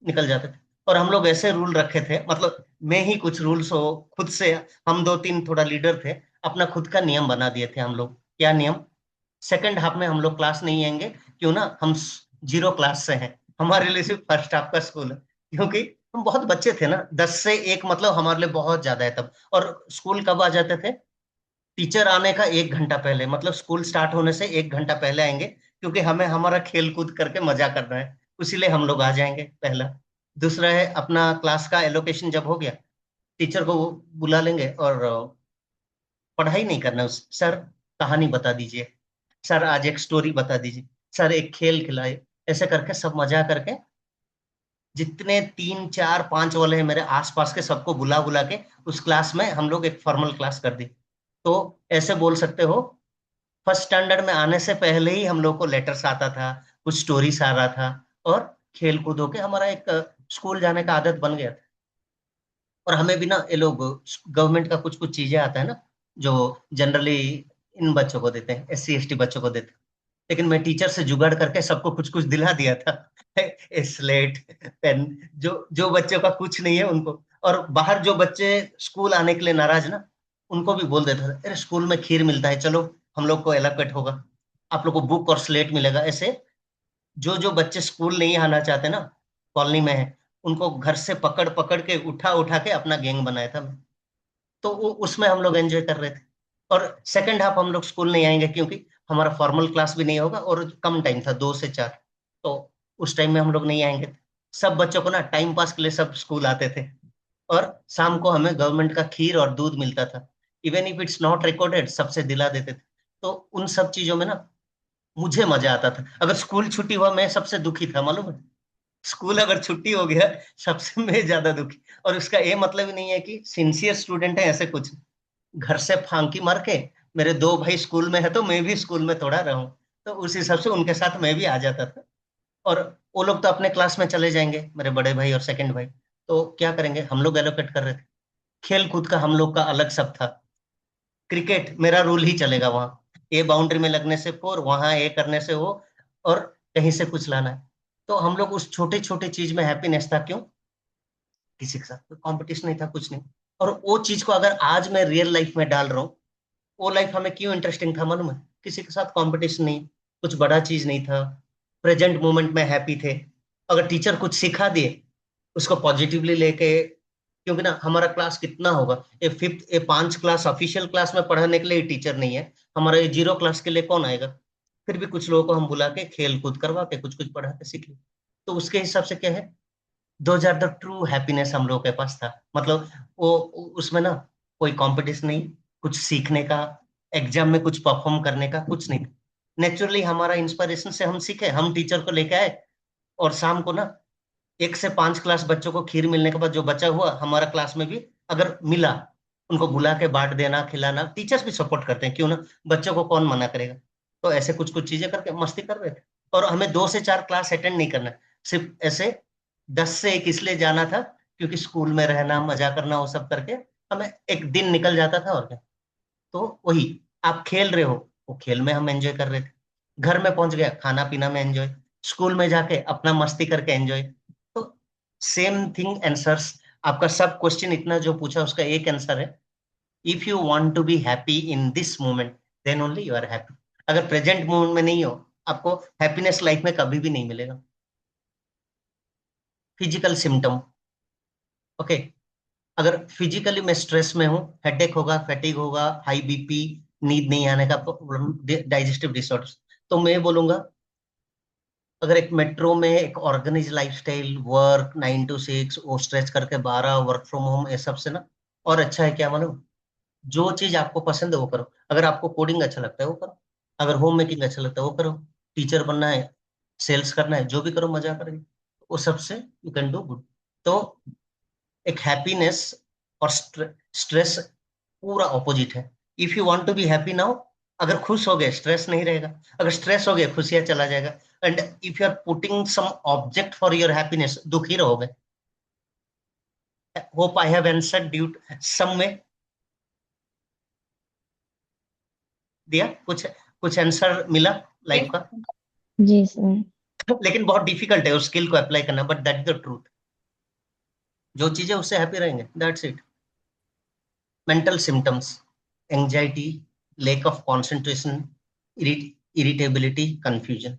निकल जाते थे। और हम लोग ऐसे रूल रखे थे, मतलब मैं ही कुछ रूल्स हो खुद से, हम दो तीन थोड़ा लीडर थे, अपना खुद का नियम बना दिए थे हम लोग। क्या नियम? सेकंड हाफ में हम लोग क्लास नहीं आएंगे, क्यों ना, हम 0 क्लास से हैं, हमारे लिए सिर्फ फर्स्ट हाफ का स्कूल है। क्योंकि हम बहुत बच्चे थे ना, 10 से 1 मतलब हमारे लिए बहुत ज्यादा है तब। और स्कूल कब आ जाते थे? टीचर आने का 1 घंटा पहले, मतलब स्कूल स्टार्ट होने से 1 घंटा पहले आएंगे, क्योंकि हमें हमारा खेल कूद करके मजा करना है, इसीलिए हम लोग आ जाएंगे पहला। दूसरा है अपना क्लास का एलोकेशन जब हो गया, टीचर को बुला लेंगे और पढ़ाई नहीं करना उस सर, कहानी बता दीजिए, सर आज एक स्टोरी बता दीजिए, सर एक खेल खिलाए, ऐसे करके सब मजा करके जितने 3 4 5 वाले हैं मेरे आसपास के सबको बुला बुला के उस क्लास में हम लोग एक फॉर्मल क्लास कर दी। तो ऐसे बोल सकते हो, फर्स्ट स्टैंडर्ड में आने से पहले ही हम लोग को लेटर्स आता था, कुछ स्टोरीज आ रहा था, और खेल कूद होके हमारा एक स्कूल जाने का आदत बन गया था। और हमें भी ना ये लोग गवर्नमेंट का कुछ कुछ चीजें आता है ना, जो जनरली इन बच्चों को देते हैं, SC ST बच्चों को देते हैं। लेकिन मैं टीचर से जुगाड़ करके सबको कुछ कुछ दिला दिया था स्लेट पेन, जो जो बच्चों का कुछ नहीं है उनको। और बाहर जो बच्चे स्कूल आने के लिए नाराज ना, उनको भी बोल देता था, अरे स्कूल में खीर मिलता है, चलो हम लोग को एलोकेट होगा, आप लोग को बुक और स्लेट मिलेगा। ऐसे जो जो बच्चे स्कूल नहीं आना चाहते ना, कॉलोनी में है, उनको घर से पकड़ पकड़ के उठा उठा के अपना गैंग बनाया था मैं। तो उसमें हम लोग एंजॉय कर रहे थे। और सेकंड हाफ हम लोग स्कूल नहीं आएंगे, क्योंकि हमारा फॉर्मल क्लास भी नहीं होगा और कम टाइम था, 2 से 4। तो उस टाइम में हम लोग नहीं आएंगे। सब बच्चों को ना टाइम पास के लिए सब स्कूल आते थे। और शाम को हमें गवर्नमेंट का खीर और दूध मिलता था, even if it's not recorded, सबसे दिला देते थे। तो उन सब चीजों में ना मुझे मजा आता था। अगर स्कूल छुट्टी हुआ मैं सबसे दुखी था, मालूम है? स्कूल अगर छुट्टी हो गया सबसे मैं ज्यादा दुखी। और उसका ये मतलब ही नहीं है कि सिंसियर स्टूडेंट है, ऐसे कुछ। घर से फांकी मार के, मेरे 2 भाई स्कूल में है तो मैं भी स्कूल में थोड़ा रहूं, तो उस हिसाब से उनके साथ मैं भी आ जाता था। और वो लोग तो अपने क्लास में चले जाएंगे, मेरे बड़े भाई और सेकंड भाई, तो क्या करेंगे, हम लोग एलोकेट कर रहे थे। खेल कूद का हम लोग का अलग सब था। क्रिकेट मेरा रूल ही चलेगा वहां, ये बाउंड्री में लगने से 4, वहां ये करने से वो, और कहीं से कुछ लाना है। तो हम लोग उस छोटे छोटे चीज में हैप्पीनेस था। क्यों? किसी के साथ कोई कंपटीशन नहीं था, कुछ नहीं। और वो चीज को अगर आज मैं रियल लाइफ में डाल रहा हूँ, वो लाइफ हमें क्यों इंटरेस्टिंग था मालूम है? किसी के साथ कंपटीशन नहीं, कुछ बड़ा चीज नहीं था, प्रेजेंट मोमेंट में हैप्पी थे। अगर टीचर कुछ सिखा दिए, उसको पॉजिटिवली लेके, क्योंकि ना हमारा क्लास कितना होगा, ये 5th ये 5 क्लास ऑफिशियल क्लास में पढ़ाने के लिए टीचर नहीं है, हमारा ये 0 क्लास के लिए कौन आएगा? फिर भी कुछ लोगों को हम बुला के खेल कूद करवा के कुछ कुछ पढ़ा के सीख लिया। तो उसके हिसाब से क्या है, 2000 द ट्रू हैप्पीनेस हम लोग के पास था। मतलब वो उसमें ना कोई कंपटीशन नहीं, कुछ सीखने का, एग्जाम में कुछ परफॉर्म करने का कुछ नहीं। नेचुरली हमारा इंस्पिरेशन से हम सीखे, हम टीचर को लेके आए, और शाम को ना 1 से 5 क्लास बच्चों को खीर मिलने के बाद जो बचा हुआ हमारा क्लास में भी अगर मिला, उनको बुला के बांट देना, खिलाना। टीचर्स भी सपोर्ट करते हैं, क्यों ना, बच्चों को कौन मना करेगा। तो ऐसे कुछ कुछ चीजें करके मस्ती कर रहे थे। और हमें 2 से 4 क्लास अटेंड नहीं करना, सिर्फ ऐसे 10 से 1 इसलिए जाना था, क्योंकि स्कूल में रहना, मजा करना, वो सब करके हमें एक दिन निकल जाता था। और क्या, तो वही, आप खेल रहे हो, वो खेल में हम एंजॉय कर रहे थे, घर में पहुंच गया खाना पीना में एंजॉय, स्कूल में जाके अपना मस्ती करके एंजॉय। तो सेम थिंग आंसर्स, आपका सब क्वेश्चन इतना जो पूछा उसका एक आंसर है, if you want to be happy in this moment, then only you are happy. अगर प्रेजेंट मोमेंट में नहीं हो, आपको हैप्पीनेस लाइफ में कभी भी नहीं मिलेगा। फिजिकल सिम्टम, ओके, अगर फिजिकली मैं स्ट्रेस में हूँ, हेडेक होगा, फैटिग होगा, हाई बीपी, नींद नहीं आने का प्रॉब्लम, डाइजेस्टिव डिसऑर्डर्स, तो मैं बोलूंगा, अगर एक मेट्रो में एक ऑर्गेनाइज लाइफस्टाइल, वर्क 9 to 6, वो स्ट्रेच करके 12, वर्क फ्रॉम होम, ये सब से ना और अच्छा है क्या मालूम, जो चीज आपको पसंद है वो करो। अगर आपको कोडिंग अच्छा लगता है वो करो, अगर होम मेकिंग अच्छा लगता है वो करो, टीचर बनना है, सेल्स करना है, जो भी करो, मजा करेंगे, वो सबसे यू कैन डू गुड। तो एक हैप्पीनेस और स्ट्रेस पूरा ऑपोजिट है। If you want to be happy now, अगर खुश हो गए स्ट्रेस नहीं रहेगा, अगर स्ट्रेस हो गया खुशियां चला जाएगा। And if you are putting some object for your happiness, दुखी रहोगे। होप आई हैव आंसर्ड ड्यू सम में दिया, कुछ कुछ आंसर मिला लाइफ का। जी सर। लेकिन बहुत डिफिकल्ट है उस स्किल को अप्लाई करना, बट दैट द ट्रूथ। जो चीजें उससे हैप्पी रहेंगे, that's it. Mental symptoms, anxiety, lack of concentration, irritability, confusion.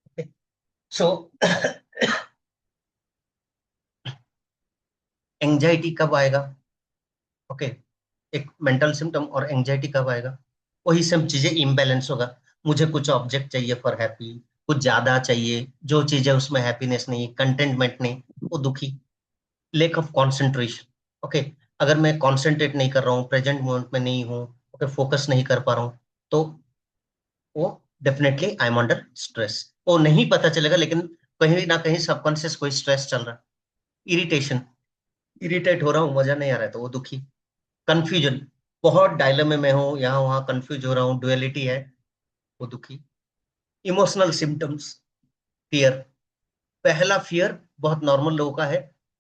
Okay. So anxiety कब आएगा? ओके एक मेंटल सिम्टम और एंजाइटी कब आएगा? वही सब चीजें इम्बैलेंस होगा। मुझे कुछ ऑब्जेक्ट चाहिए फॉर हैप्पी, कुछ ज्यादा चाहिए, जो चीजें उसमें हैप्पीनेस नहीं, कंटेंटमेंट नहीं, वो दुखी। लेक ऑफ कॉन्सेंट्रेशन, ओके अगर मैं कॉन्सेंट्रेट नहीं कर रहा हूँ, प्रेजेंट मोमेंट में नहीं हूँ, ओके फोकस नहीं कर पा रहा हूँ, तो वो definitely I am under stress. वो नहीं पता चलेगा, लेकिन कहीं ना कहीं सबकॉन्शियस कोई स्ट्रेस चल रहा है। इरिटेशन, इरिटेट हो रहा हूँ, मजा नहीं आ रहा है, तो वो दुखी। कंफ्यूजन, बहुत डायलेमे में हूँ, यहाँ वहां कंफ्यूज हो रहा हूँ, डुअलिटी है, वो दुखी। Emotional symptoms, fear. पहला फियर बहुत नॉर्मल लोगों का है,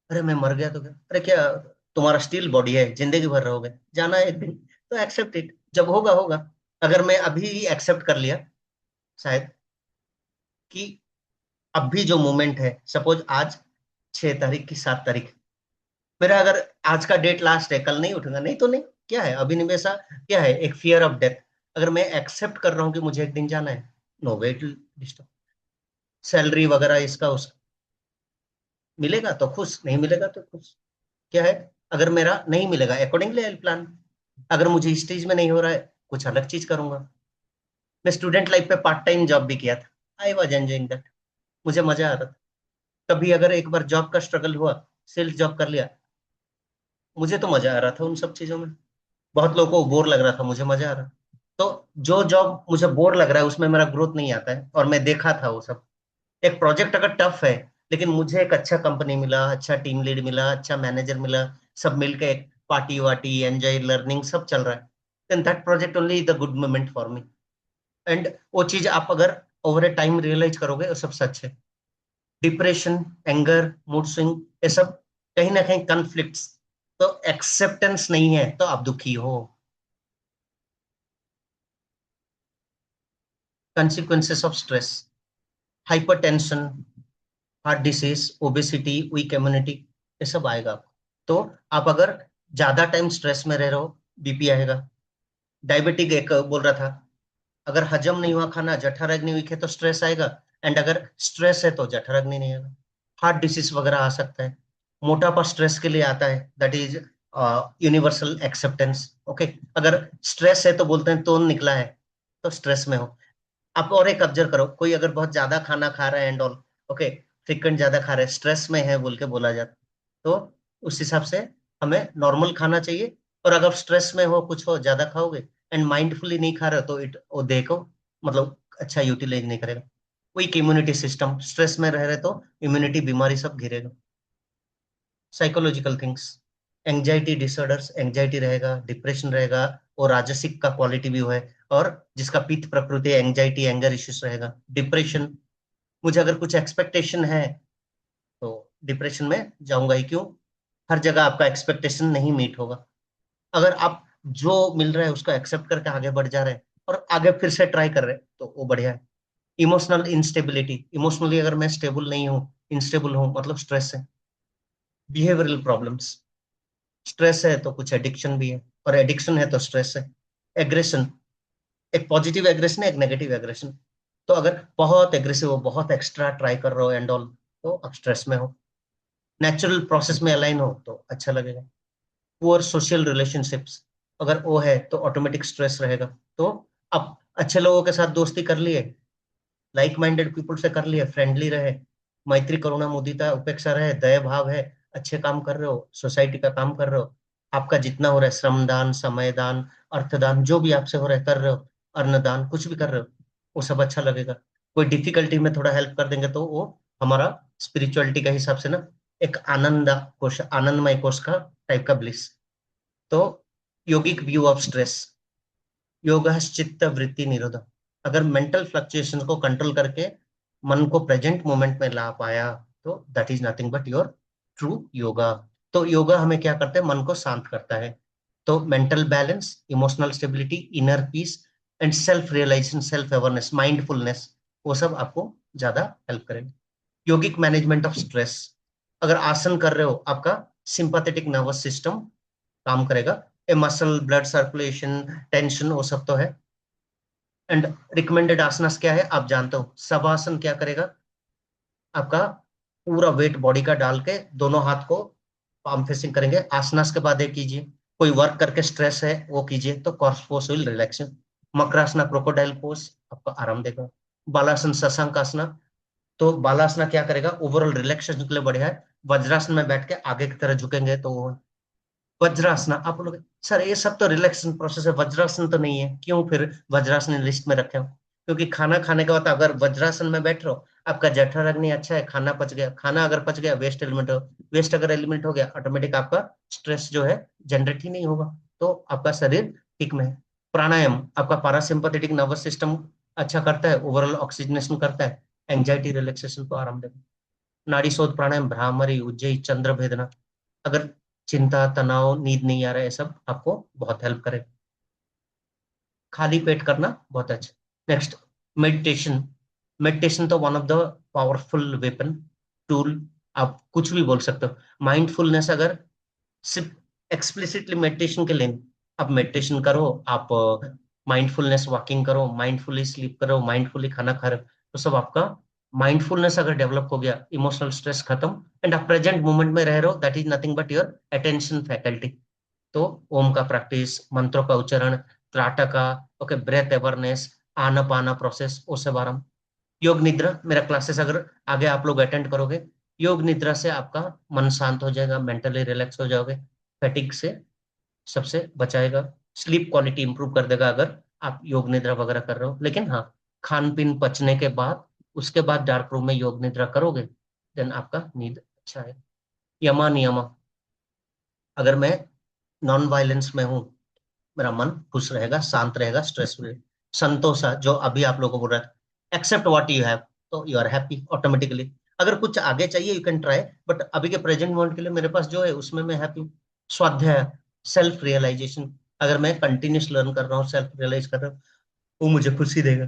अरे मैं मर गया तो क्या, अरे क्या तुम्हारा स्टील बॉडी है, जिंदगी भर रहोगे, जाना है एक दिन, तो एक्सेप्ट इट, जब होगा होगा। अगर मैं अभी एक्सेप्ट कर लिया शायद कि अब भी जो मोमेंट है, सपोज आज 6 तारीख की 7 तारीख, मेरा अगर आज का डेट लास्ट है, कल नहीं उठूंगा, नहीं तो नहीं, क्या है अभी निमेशा, क्या है एक फियर ऑफ डेथ। अगर मैं एक्सेप्ट कर रहा हूँ कि मुझे एक दिन जाना है, नो वेट डिस्टर्ब। सैलरी वगैरह इसका उसका मिलेगा तो खुश, नहीं मिलेगा तो खुश। क्या है, अगर मेरा नहीं मिलेगा अकॉर्डिंगली आई प्लान। अगर मुझे इस चीज में नहीं हो रहा है, कुछ अलग चीज करूंगा। मैं स्टूडेंट लाइफ पे पार्ट टाइम जॉब भी किया था, आई वॉज एंजॉइंग दैट, मुझे मजा आ रहा था। कभी अगर एक बार जॉब का स्ट्रगल हुआ, सेल्स जॉब कर लिया, मुझे तो मजा आ रहा था उन सब चीजों में। बहुत लोगों को बोर लग रहा था, मुझे मजा आ रहा। तो जो जॉब मुझे बोर लग रहा है उसमें मेरा ग्रोथ नहीं आता है, और मैं देखा था वो सब। एक प्रोजेक्ट अगर टफ है, लेकिन मुझे एक अच्छा कंपनी मिला, अच्छा टीम लीड मिला, अच्छा मैनेजर मिला, सब मिलकर एक पार्टी वार्टी एंजॉय लर्निंग सब चल रहा है, then that project only the good moment for me. And वो चीज आप अगर ओवर ए टाइम रियलाइज करोगे, वो सब सच है। डिप्रेशन, एंगर, मूड स्विंग, ये सब कहीं ना कहीं कॉन्फ्लिक्ट्स। तो एक्सेप्टेंस नहीं है तो आप दुखी हो। consequences of stress, hypertension, heart disease, obesity, weak immunity, ये सब आएगा। तो आप अगर ज्यादा टाइम स्ट्रेस में रह रहे हो, बीपी आएगा। डायबिटिक एक बोल रहा था, अगर हजम नहीं हुआ खाना, जठराग्नि वीक है तो स्ट्रेस आएगा। एंड अगर स्ट्रेस है तो जठराग्नि नहीं आएगा, हार्ट डिसीज वगैरह आ सकता है। मोटापा स्ट्रेस के लिए आता है, that is universal acceptance. Okay अगर स्ट्रेस है तो बोलते हैं तोन निकला है, तो स्ट्रेस में हो आप। और एक ऑब्जर्व करो, कोई अगर बहुत ज्यादा खाना खा रहा है एंड ऑल, ओके फ्रिक्वेंट ज्यादा खा रहे हैं, स्ट्रेस में है बोल के बोला जाता, तो उस हिसाब से हमें नॉर्मल खाना चाहिए। और अगर स्ट्रेस में हो, कुछ हो, ज्यादा खाओगे एंड माइंडफुली नहीं खा रहे हो, तो इट वो देखो मतलब अच्छा यूटिलाइज नहीं करेगा। वीक इम्यूनिटी सिस्टम, स्ट्रेस में रह रहे तो इम्यूनिटी बीमारी सब घिरेगा। Psychological things, anxiety disorders, anxiety रहेगा, डिप्रेशन रहेगा, और राजसिक का क्वालिटी भी है, और जिसका पित्त प्रकृति एंजाइटी एंगर इश्यूज रहेगा। डिप्रेशन, मुझे अगर कुछ एक्सपेक्टेशन है तो डिप्रेशन में जाऊंगा ही, क्यों? हर जगह आपका एक्सपेक्टेशन नहीं मीट होगा। अगर आप जो मिल रहा है उसको एक्सेप्ट करके आगे बढ़ जा रहे हैं और आगे फिर से ट्राई कर रहे हैं, तो वो बढ़िया है। इमोशनल इंस्टेबिलिटी, इमोशनली अगर मैं स्टेबल नहीं हूँ, इंस्टेबल हूँ, मतलब स्ट्रेस है। बिहेवियरल प्रॉब्लम्स, स्ट्रेस है तो कुछ एडिक्शन भी है, और एडिक्शन है तो स्ट्रेस है। एग्रेशन, एक पॉजिटिव एग्रेशन है, एक नेगेटिव एग्रेशन। तो अगर बहुत एग्रेसिव हो, बहुत एक्स्ट्रा ट्राई कर रहे हो एंड ऑल, तो आप स्ट्रेस में हो। नेचुरल प्रोसेस में अलाइन हो तो अच्छा लगेगा। पुअर सोशल रिलेशनशिप्स, अगर वो है तो ऑटोमेटिक स्ट्रेस रहेगा। तो आप अच्छे लोगों के साथ दोस्ती कर लिए, लाइक माइंडेड पीपल से कर लिए, फ्रेंडली रहे, मैत्री करुणा मुदिता उपेक्षा रहे, दया भाव है, अच्छे काम कर रहे हो, सोसाइटी का काम कर रहे हो, आपका जितना हो रहा है, श्रमदान, समयदान, अर्थदान, जो भी आपसे हो रहा है कर रहे हो, अन्नदान, कुछ भी कर रहे हो, वो सब अच्छा लगेगा। कोई डिफिकल्टी में थोड़ा हेल्प कर देंगे तो वो हमारा स्पिरिचुअलिटी के हिसाब से ना एक आनंदमय कोश का टाइप का ब्लिस। तो योगिक व्यू ऑफ स्ट्रेस, योग चित्त वृत्ति निरोध। अगर मेंटल फ्लक्चुएशन को कंट्रोल करके मन को प्रेजेंट मोमेंट में ला पाया तो that is nothing but your true yoga. तो योगा हमें क्या करता है, मन को शांत करता है। तो mental balance, emotional stability, inner peace and self realisation, self awareness, mindfulness, वो सब आपको ज्यादा हेल्प करेगा। योगिक मैनेजमेंट ऑफ स्ट्रेस, अगर आसन कर रहे हो आपका सिंपैथेटिक नर्वस सिस्टम काम करेगा। ए मसल, ब्लड सर्कुलेशन, टेंशन, वो सब तो है। एंड रिकमेंडेड आसनास क्या है आप जानते हो। शवासन क्या करेगा, आपका पूरा वेट बॉडी का डाल के दोनों हाथ को पाम फेसिंग करेंगे। आसनास के बाद एक कीजिए, कोई वर्क करके स्ट्रेस है वो कीजिए तो corpse pose will relax. Makarasana crocodile pose आपको आराम देगा। बालासन शशांक आसना, तो बालासना क्या करेगा, ओवरऑल रिलैक्सेशन के लिए बढ़िया है। वज्रासन में बैठ के आगे की तरह झुकेंगे तो वो वज्रासन। आप बोलोगे सर ये सब तो रिलैक्सेशन प्रोसेस है, वज्रासन तो नहीं है, क्यों फिर वज्रासन लिस्ट में रखे हो? क्योंकि खाना खाने के बाद अगर वज्रासन में बैठ रहे हो, आपका जठराग्नि अच्छा है, खाना पच गया, खाना अगर पच गया वेस्ट एलिमेंट हो, वेस्ट अगर एलिमेंट हो गया ऑटोमेटिक आपका स्ट्रेस जो है जनरेट ही नहीं होगा, तो आपका शरीर ठीक में है। प्राणायाम आपका पारासिम्पथेटिक नर्वस सिस्टम अच्छा करता है, ओवरऑल ऑक्सीजनेशन करता है, एंजाइटी रिलैक्सेशन को आराम देगा। नाड़ी शोध प्राणायाम, भ्रामरी, उज्जयी, चंद्र भेदना, अगर चिंता, तनाव, नींद नहीं आ रहा है, ये सब आपको बहुत हेल्प करेगा। खाली पेट करना बहुत अच्छा। Next meditation. मेडिटेशन तो one of the powerful weapon tool, आप कुछ भी बोल सकते हो। माइंडफुलनेस, अगर सिर्फ एक्सप्लिसिटली मेडिटेशन के लिए आप मेडिटेशन करो, आप माइंडफुलनेस वॉकिंग करो, माइंडफुली स्लीप करो, माइंडफुली खाना खा रहे हो, तो सब आपका माइंडफुलनेस अगर डेवलप हो गया, इमोशनल स्ट्रेस खत्म एंड आप प्रेजेंट मोमेंट में रह रहे हो, that is nothing but your attention faculty. तो ओम का प्रैक्टिस, मंत्रों का उच्चारण, त्राटका, ओके, ब्रेथ अवेयरनेस, आना पाना प्रोसेस, वो सब आराम। योग निद्रा, मेरा क्लासेस अगर आगे आप लोग अटेंड करोगे, योग निद्रा से आपका मन शांत हो जाएगा, मेंटली रिलैक्स हो जाओगे, फैटिक से सबसे बचाएगा, स्लीप क्वालिटी इंप्रूव कर देगा अगर आप योग निद्रा वगैरह कर रहे हो। लेकिन हाँ, खान पीन पचने के बाद, उसके बाद डार्क रूम में योग निद्रा करोगे, देन आपका नींद अच्छा है। यमा नियमा, अगर मैं नॉन वायलेंस में हूँ, मेरा मन खुश रहेगा, शांत रहेगा, स्ट्रेस फ्री। संतोषा, जो अभी आप लोगों को बोल रहा है, एक्सेप्ट व्हाट यू हैव, तो यू आर हैप्पी ऑटोमेटिकली। अगर कुछ आगे चाहिए यू कैन ट्राई, बट अभी के प्रेजेंट मोमेंट के लिए मेरे पास जो है उसमें मैं हैप्पी। स्वाध्याय, सेल्फ रियलाइजेशन, अगर मैं कंटिन्यूस लर्न कर रहा हूँ, सेल्फ रियलाइज कर रहा हूँ, वो मुझे खुशी देगा।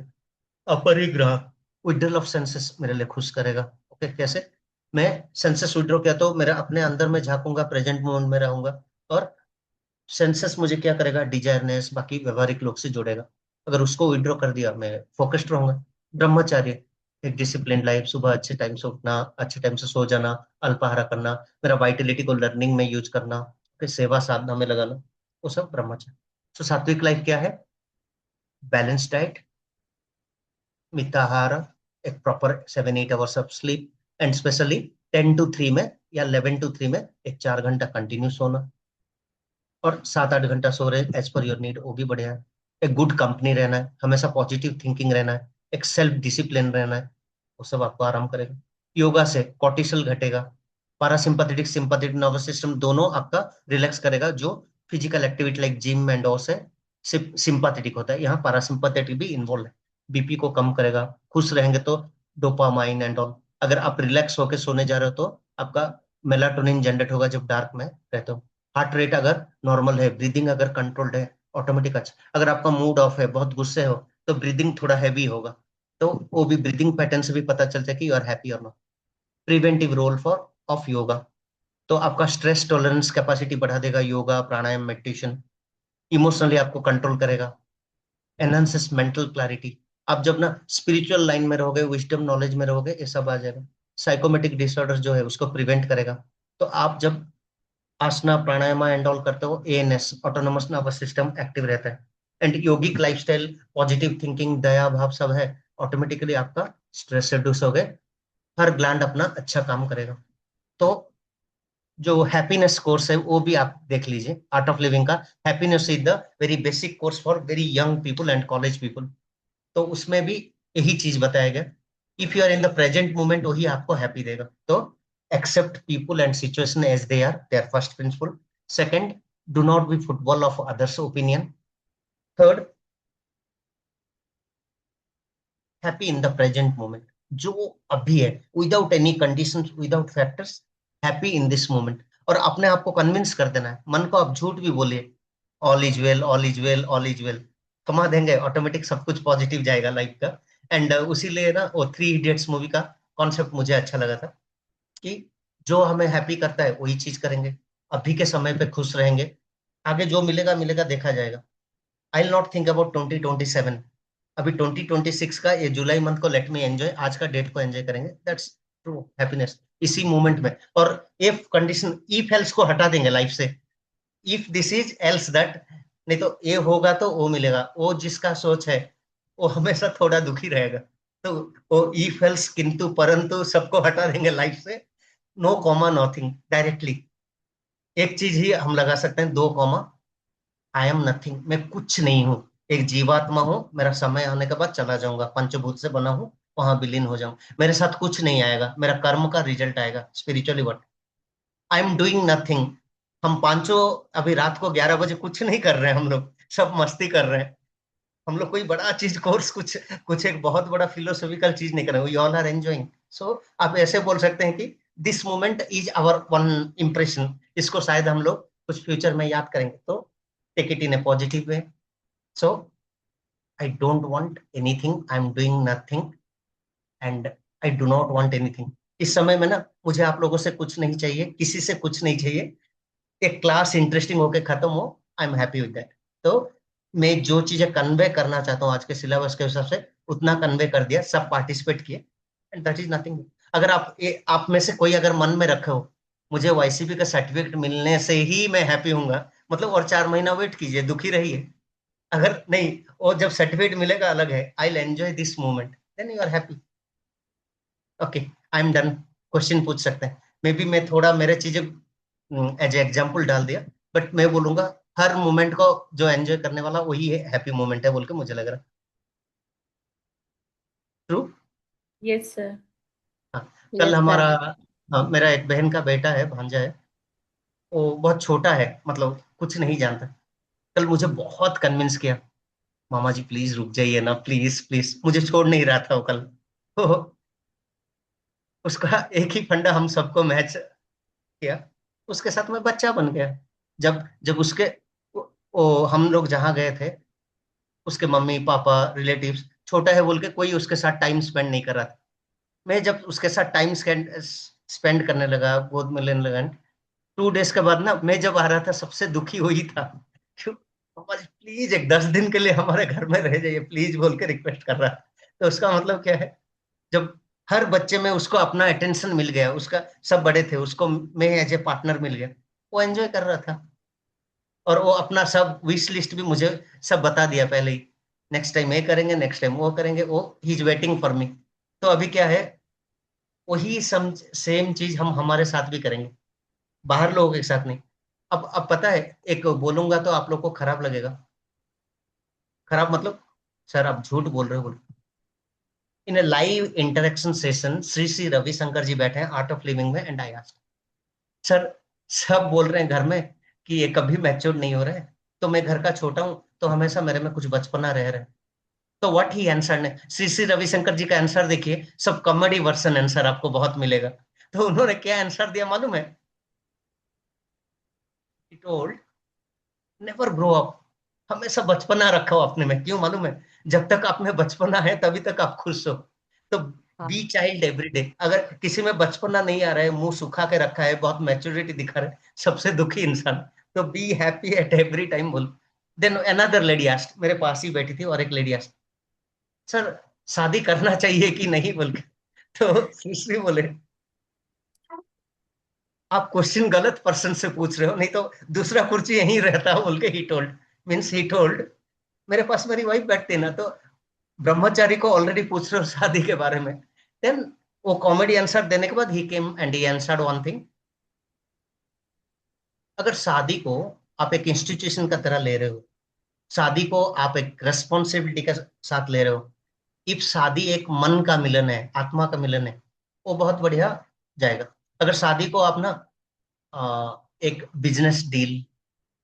अपरिग्रह, विड्रॉल ऑफ सेंसेस मेरे लिए खुश करेगा। ओके, कैसे? मैं सेंसेस विड्रॉ किया तो मेरा अपने अंदर में झांकूंगा, प्रेजेंट मोमेंट में रहूंगा, और सेंसेस मुझे क्या करेगा, डिजायरनेस, बाकी व्यवहारिक लोग से जोड़ेगा। अगर उसको विड्रॉ कर दिया, मैं फोकस्ड रहूंगा। ब्रह्मचार्य, एक डिसिप्लिन लाइफ, सुबह अच्छे टाइम से उठना, अच्छे टाइम से सो जाना, अल्पाहार करना, मेरा वाइटलिटी को लर्निंग में यूज करना, फिर सेवा साधना में लगाना, वो सब ब्रह्मचार्य। तो सात्विक लाइफ क्या है? बैलेंस डाइट, मिताहार, एक proper 7-8 hours of sleep, and specially 10 to 3 में या 11 to 3 में एक 4 घंटा कंटिन्यू सोना, और 7-8 घंटा सो रहे एज पर योर नीड, वो भी बढ़िया है। एक गुड कंपनी रहना है, हमेशा पॉजिटिव थिंकिंग रहना है, एक सेल्फ डिसिप्लिन रहना है, वो सब आपको आराम करेगा। योगा से कॉर्टिसोल घटेगा, पारासिम्पथेटिक सिंपैथेटिक नर्वस सिस्टम दोनों आपका रिलैक्स करेगा। जो physical activity like gym and all से सिंपैथेटिक होता है, यहाँ पारासिम्पैथेटिक भी इन्वॉल्व है। बीपी को कम करेगा, खुश रहेंगे तो डोपामाइन एंड ऑल। अगर आप रिलैक्स होकर सोने जा रहे हो तो आपका मेलाटोनिन जनरेट होगा जब डार्क में रहते हो। हार्ट रेट अगर नॉर्मल है, ब्रीदिंग अगर कंट्रोल्ड है, ऑटोमेटिक अच्छा। अगर आपका मूड ऑफ है, बहुत गुस्से हो, तो ब्रीदिंग थोड़ा हैवी होगा, तो वो भी ब्रीदिंग पैटर्न से भी पता चलता है कि यू आर हैप्पी और not. Preventive role for of yoga, तो आपका स्ट्रेस टॉलरेंस कैपेसिटी बढ़ा देगा योगा, प्राणायाम, मेडिटेशन। इमोशनली आपको कंट्रोल करेगा, एनहांसेस मेंटल क्लैरिटी। आप जब ना स्पिरिचुअल लाइन में रहोगे, विजडम नॉलेज में रहोगे, ये सब आ जाएगा। साइकोमेटिक डिसऑर्डर जो है उसको प्रिवेंट करेगा। तो आप जब आसना, प्राणायाम एंड ऑल करते हो, ANS, autonomous nervous system active रहता है। And yogic lifestyle, positive thinking, दया भाव सब है, ऑटोमेटिकली आपका स्ट्रेस रिड्यूस हो गए, हर ग्लैंड अपना अच्छा काम करेगा। तो जो हैप्पीनेस कोर्स है वो भी आप देख लीजिए, आर्ट ऑफ लिविंग का। Happiness is the very basic course for very young people and college people. तो उसमें भी यही चीज बताया गया, if you are in the present moment, वही आपको हैप्पी देगा। तो accept people and situation as they are, their first principle. Second, do not be football of others opinion. Third, happy in the present moment, जो अभी है, without any conditions, without factors, happy in this moment. और अपने आप को convince कर देना है, मन को आप झूठ भी बोलिए, all is well, all is well, all is well, कमा देंगे, ऑटोमेटिक सब कुछ पॉजिटिव जाएगा लाइफ का। एंड उसी लिए ना वो 3 इडियट्स मूवी का कॉन्सेप्ट मुझे अच्छा लगा था कि जो हमें हैप्पी करता है वही चीज करेंगे, अभी के समय पे खुश रहेंगे, आगे जो मिलेगा मिलेगा, देखा जाएगा। I will not think about 2027, अभी 2026 का ये जुलाई मंथ को लेट मी एंजॉय, आज का डेट को एंजॉय करेंगे, दैट्स ट्रू हैप्पीनेस इसी मोमेंट में। और इफ कंडीशन, इफ एल्स को हटा देंगे लाइफ से, if this is else that, नहीं तो ये होगा तो वो मिलेगा, वो जिसका सोच है वो हमेशा थोड़ा दुखी रहेगा। तो वो इफ एल्स किंतु परंतु सबको हटा देंगे लाइफ से, नो कॉमा नथिंग, डायरेक्टली एक चीज ही हम लगा सकते हैं, 2 कॉमा, आई एम नथिंग, मैं कुछ नहीं हूं, एक जीवात्मा हूं, मेरा समय आने के बाद चला जाऊंगा, पंचभूत से बना हूं, वहां विलीन हो जाऊं, मेरे साथ कुछ नहीं आएगा, मेरा कर्म का रिजल्ट आएगा spiritually. What I am doing nothing. हम पांचों अभी रात को 11 बजे कुछ नहीं कर रहे हैं, हम लोग सब मस्ती कर रहे हैं, हम लोग कोई बड़ा चीज कोर्स, कुछ कुछ एक बहुत बड़ा फिलोसॉफिकल चीज नहीं कर रहे, वी ऑल आर एंजॉइंग। सो आप ऐसे बोल सकते हैं कि this moment is hour one impression, इसको शायद हम लोग कुछ फ्यूचर में याद करेंगे, तो take it in a positive way. So I don't want anything, I am doing nothing and I do not want anything. इस समय में ना मुझे आप लोगों से कुछ नहीं चाहिए, किसी से कुछ नहीं चाहिए, एक क्लास इंटरेस्टिंग होके खत्म हो, आई एम हैप्पी विद दैट। तो मैं जो चीजें कन्वे करना चाहता हूँ आज के सिलेबस के हिसाब से उतना कन्वे कर दिया, सब पार्टिसिपेट किए, एंड दैट इज नथिंग। अगर आप में से कोई अगर मन में रखे हो मुझे वाईसीपी का सर्टिफिकेट मिलने से ही मैं हैप्पी हूंगा, मतलब और 4 महीना वेट कीजिए, दुखी रहिए। अगर नहीं, और जब सर्टिफिकेट मिलेगा अलग है, I will enjoy this moment, then you are happy. Okay, I am done. Question पूछ सकते हैं, मे बी मैं थोड़ा मेरे चीजें एज एग्जाम्पल डाल दिया, बट मैं बोलूंगा हर मोमेंट को जो एंजॉय करने वाला वही है हैप्पी मोमेंट है बोल के मुझे लग रहा। ट्रू? Yes sir. कल Yes, हमारा sir. मेरा एक बहन का बेटा है, भांजा है, वो बहुत छोटा है, मतलब कुछ नहीं जानता। कल मुझे बहुत कन्विंस किया, मामा जी प्लीज रुक जाइए ना, प्लीज प्लीज, मुझे छोड़ नहीं रहा था वो कल। तो उसका एक ही फंडा हम सबको मैच किया, उसके साथ मैं बच्चा बन गया। जब जब उसके हम लोग जहाँ गए थे, उसके मम्मी पापा रिलेटिव्स, छोटा है बोल के कोई उसके साथ टाइम स्पेंड नहीं कर रहा था। मैं जब उसके साथ टाइम स्पेंड करने लगा, गोद में लेने लगा, 2 डेज के बाद ना मैं जब आ रहा था सबसे दुखी वही था। क्यों? पापा जी प्लीज एक 10 दिन के लिए हमारे घर में रह जाइए प्लीज बोल के रिक्वेस्ट कर रहा। तो उसका मतलब क्या है, जब हर बच्चे में उसको अपना अटेंशन मिल गया, उसका सब बड़े थे, उसको मैं एज ए पार्टनर मिल गया, वो एंजॉय कर रहा था। और वो अपना सब विश लिस्ट भी मुझे सब बता दिया पहले ही, नेक्स्ट टाइम ये करेंगे, नेक्स्ट टाइम वो करेंगे, वो he is waiting for me. तो अभी क्या है, वही सेम चीज हम हमारे साथ भी करेंगे, बाहर लोगों के साथ नहीं। अब पता है, एक बोलूंगा तो आप लोग को खराब लगेगा, खराब मतलब सर आप झूठ बोल रहे हो बोल। In a live interaction session Shri Shri Ravishankar ji बैठे हैं आर्ट ऑफ लिविंग में, एंड आई आस्क्ड सर, सब बोल रहे हैं घर में कि ये कभी मैच्योर नहीं हो रहे, तो मैं घर का छोटा हूं तो हमेशा मेरे में कुछ बचपना रह रहे। तो व्हाट ही आंसर ने, श्री श्री रविशंकर जी का आंसर देखिए, सब कॉमेडी वर्सन आंसर आपको बहुत मिलेगा। तो उन्होंने क्या आंसर दिया मालूम है? He told, never grow up, हमेशा बचपना रखो अपने में। क्यों मालूम है? जब तक आप में बचपना है तभी तक आप खुश हो। तो बी चाइल्ड एवरी डे। अगर किसी में बचपना नहीं आ रहा है, मुंह सुखा के रखा है, बहुत मैच्योरिटी दिखा रहा है, सबसे दुखी इंसान, तो be happy at every time बोल। देन अनदर लेडी आस्क्ड, मेरे पास ही बैठी थी और एक लेडी आस्क्ड, सर शादी करना चाहिए कि नहीं बोल के। तो सुश्री बोले, आप क्वेश्चन गलत पर्सन से पूछ रहे हो, नहीं तो दूसरा कुर्सी यहीं रहता बोल के he told, means he told, मेरे पास मेरी वाइफ बैठती ना, तो ब्रह्मचारी को ऑलरेडी पूछ रहे हो शादी के बारे में। देन वो कॉमेडी आंसर देने के बाद he came and he answered one thing, अगर शादी को आप एक इंस्टीट्यूशन का तरह ले रहे हो, शादी को आप एक रेस्पॉन्सिबिलिटी के साथ ले रहे हो, इफ शादी एक मन का मिलन है, आत्मा का मिलन है, वो बहुत बढ़िया जाएगा। अगर शादी को आप ना एक बिजनेस डील,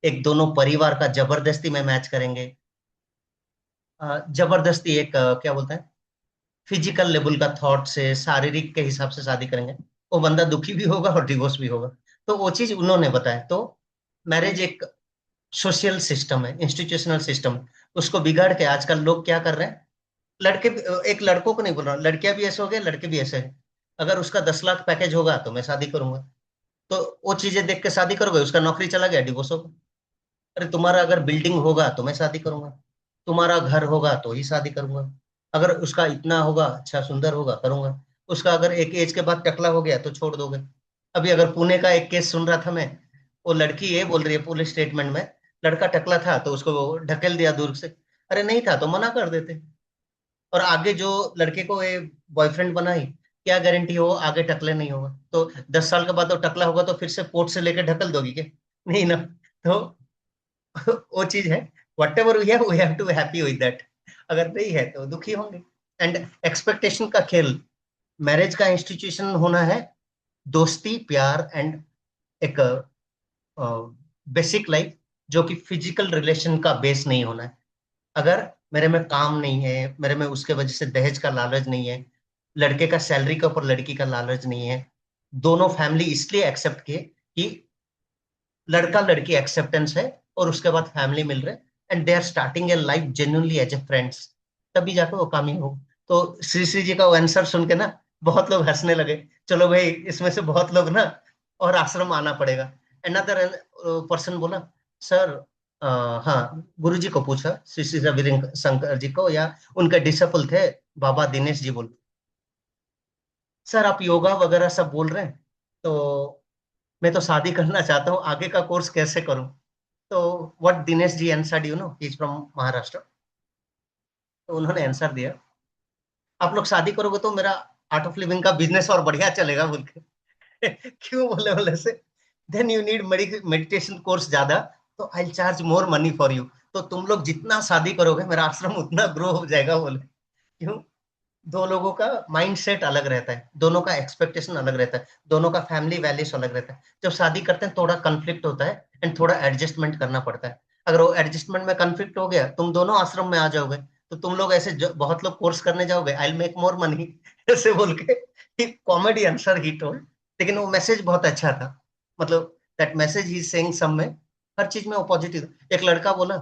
एक दोनों परिवार का जबरदस्ती में मैच करेंगे, जबरदस्ती एक क्या बोलते हैं, फिजिकल लेवल का थॉट से, शारीरिक के हिसाब से शादी करेंगे, वो बंदा दुखी भी होगा और डिवोर्स भी होगा। तो वो चीज उन्होंने बताया। तो मैरिज एक सोशल सिस्टम है, इंस्टीट्यूशनल सिस्टम, उसको बिगाड़ के आजकल लोग क्या कर रहे हैं, लड़के एक लड़कों को नहीं बोल रहा, लड़कियां भी ऐसे हो गए, लड़के भी ऐसे हैं। अगर उसका 10 लाख पैकेज होगा तो मैं शादी करूंगा, तो वो चीजें देख के शादी करोगे, उसका नौकरी चला गया, डिवोर्स होगा। अरे तुम्हारा अगर बिल्डिंग होगा तो मैं शादी करूंगा, तुम्हारा घर होगा तो ही शादी करूंगा, अगर उसका इतना होगा, अच्छा सुंदर होगा, करूंगा। उसका अगर एक एज के बाद टकला हो गया तो छोड़ दोगे। अभी अगर पुणे का एक केस सुन रहा था मैं, वो लड़की ये बोल रही है पुलिस स्टेटमेंट में, लड़का टकला था तो उसको ढकेल दिया दूर से। अरे नहीं था तो मना कर देते। और आगे जो लड़के को ये बॉयफ्रेंड बनाई, क्या गारंटी हो आगे टकले नहीं होगा, तो 10 साल के बाद तो टकला होगा तो फिर से पोर्ट से लेके ढकल दोगी क्या? नहीं ना। तो वो चीज है, whatever we have to happy with that. अगर नहीं है तो दुखी होंगे। एंड एक्सपेक्टेशन का खेल, मैरिज का इंस्टीट्यूशन होना है दोस्ती प्यार एंड एक बेसिक लाइफ, जो कि फिजिकल रिलेशन का बेस नहीं होना है। अगर मेरे में काम नहीं है, मेरे में उसके वजह से दहेज का लालच नहीं है, लड़के का सैलरी के ऊपर लड़की का लालच नहीं है, दोनों फैमिली इसलिए एक्सेप्ट किए कि लड़का लड़की एक्सेप्टेंस है, और उसके बाद फैमिली मिल रहे, and they are starting a life genuinely as a friends, तभी जाकर वो कामयाब हो। तो श्री श्री जी का वो आंसर सुन के ना बहुत लोग हंसने लगे, चलो भाई इसमें से बहुत लोग ना और आश्रम आना पड़ेगा। अनदर पर्सन बोला, सर हाँ, गुरु जी को पूछा, श्री श्री रविशंकर शंकर जी को, या उनके डिसिपल थे बाबा दिनेश जी, बोल सर आप योगा वगैरह सब बोल रहे हैं, तो मैं तो शादी करना चाहता हूँ, आगे का कोर्स कैसे करूं? तो what Dinesh ji answered, you know, he is from Maharashtra. तो उन्होंने आंसर दिया, आप लोग शादी करोगे तो मेरा आर्ट ऑफ लिविंग का बिजनेस और बढ़िया चलेगा, बोल के। क्यों बोले, बोले से then you need meditation course ज्यादा, तो I charge more money for you. तो तुम लोग जितना शादी करोगे मेरा आश्रम उतना ग्रो हो जाएगा, बोले। क्यों? दो लोगों का माइंड सेट अलग रहता है, दोनों का एक्सपेक्टेशन अलग रहता है, दोनों का फैमिली वैल्यूज अलग रहता है। जब शादी करते हैं थोड़ा कन्फ्लिक्ट होता है एंड थोड़ा एडजस्टमेंट करना पड़ता है। अगर वो एडजस्टमेंट में कन्फ्लिक्ट हो गया, तुम दोनों आश्रम में आ जाओगे, तो तुम लोग ऐसे बहुत लोग कोर्स करने जाओगे, I will make more money, ऐसे बोल के कॉमेडी आंसर ही टोल्ड। लेकिन वो मैसेज बहुत अच्छा था, मतलब दैट मैसेज ही सेइंग सम में, हर चीज में वो पॉजिटिव। एक लड़का बोला,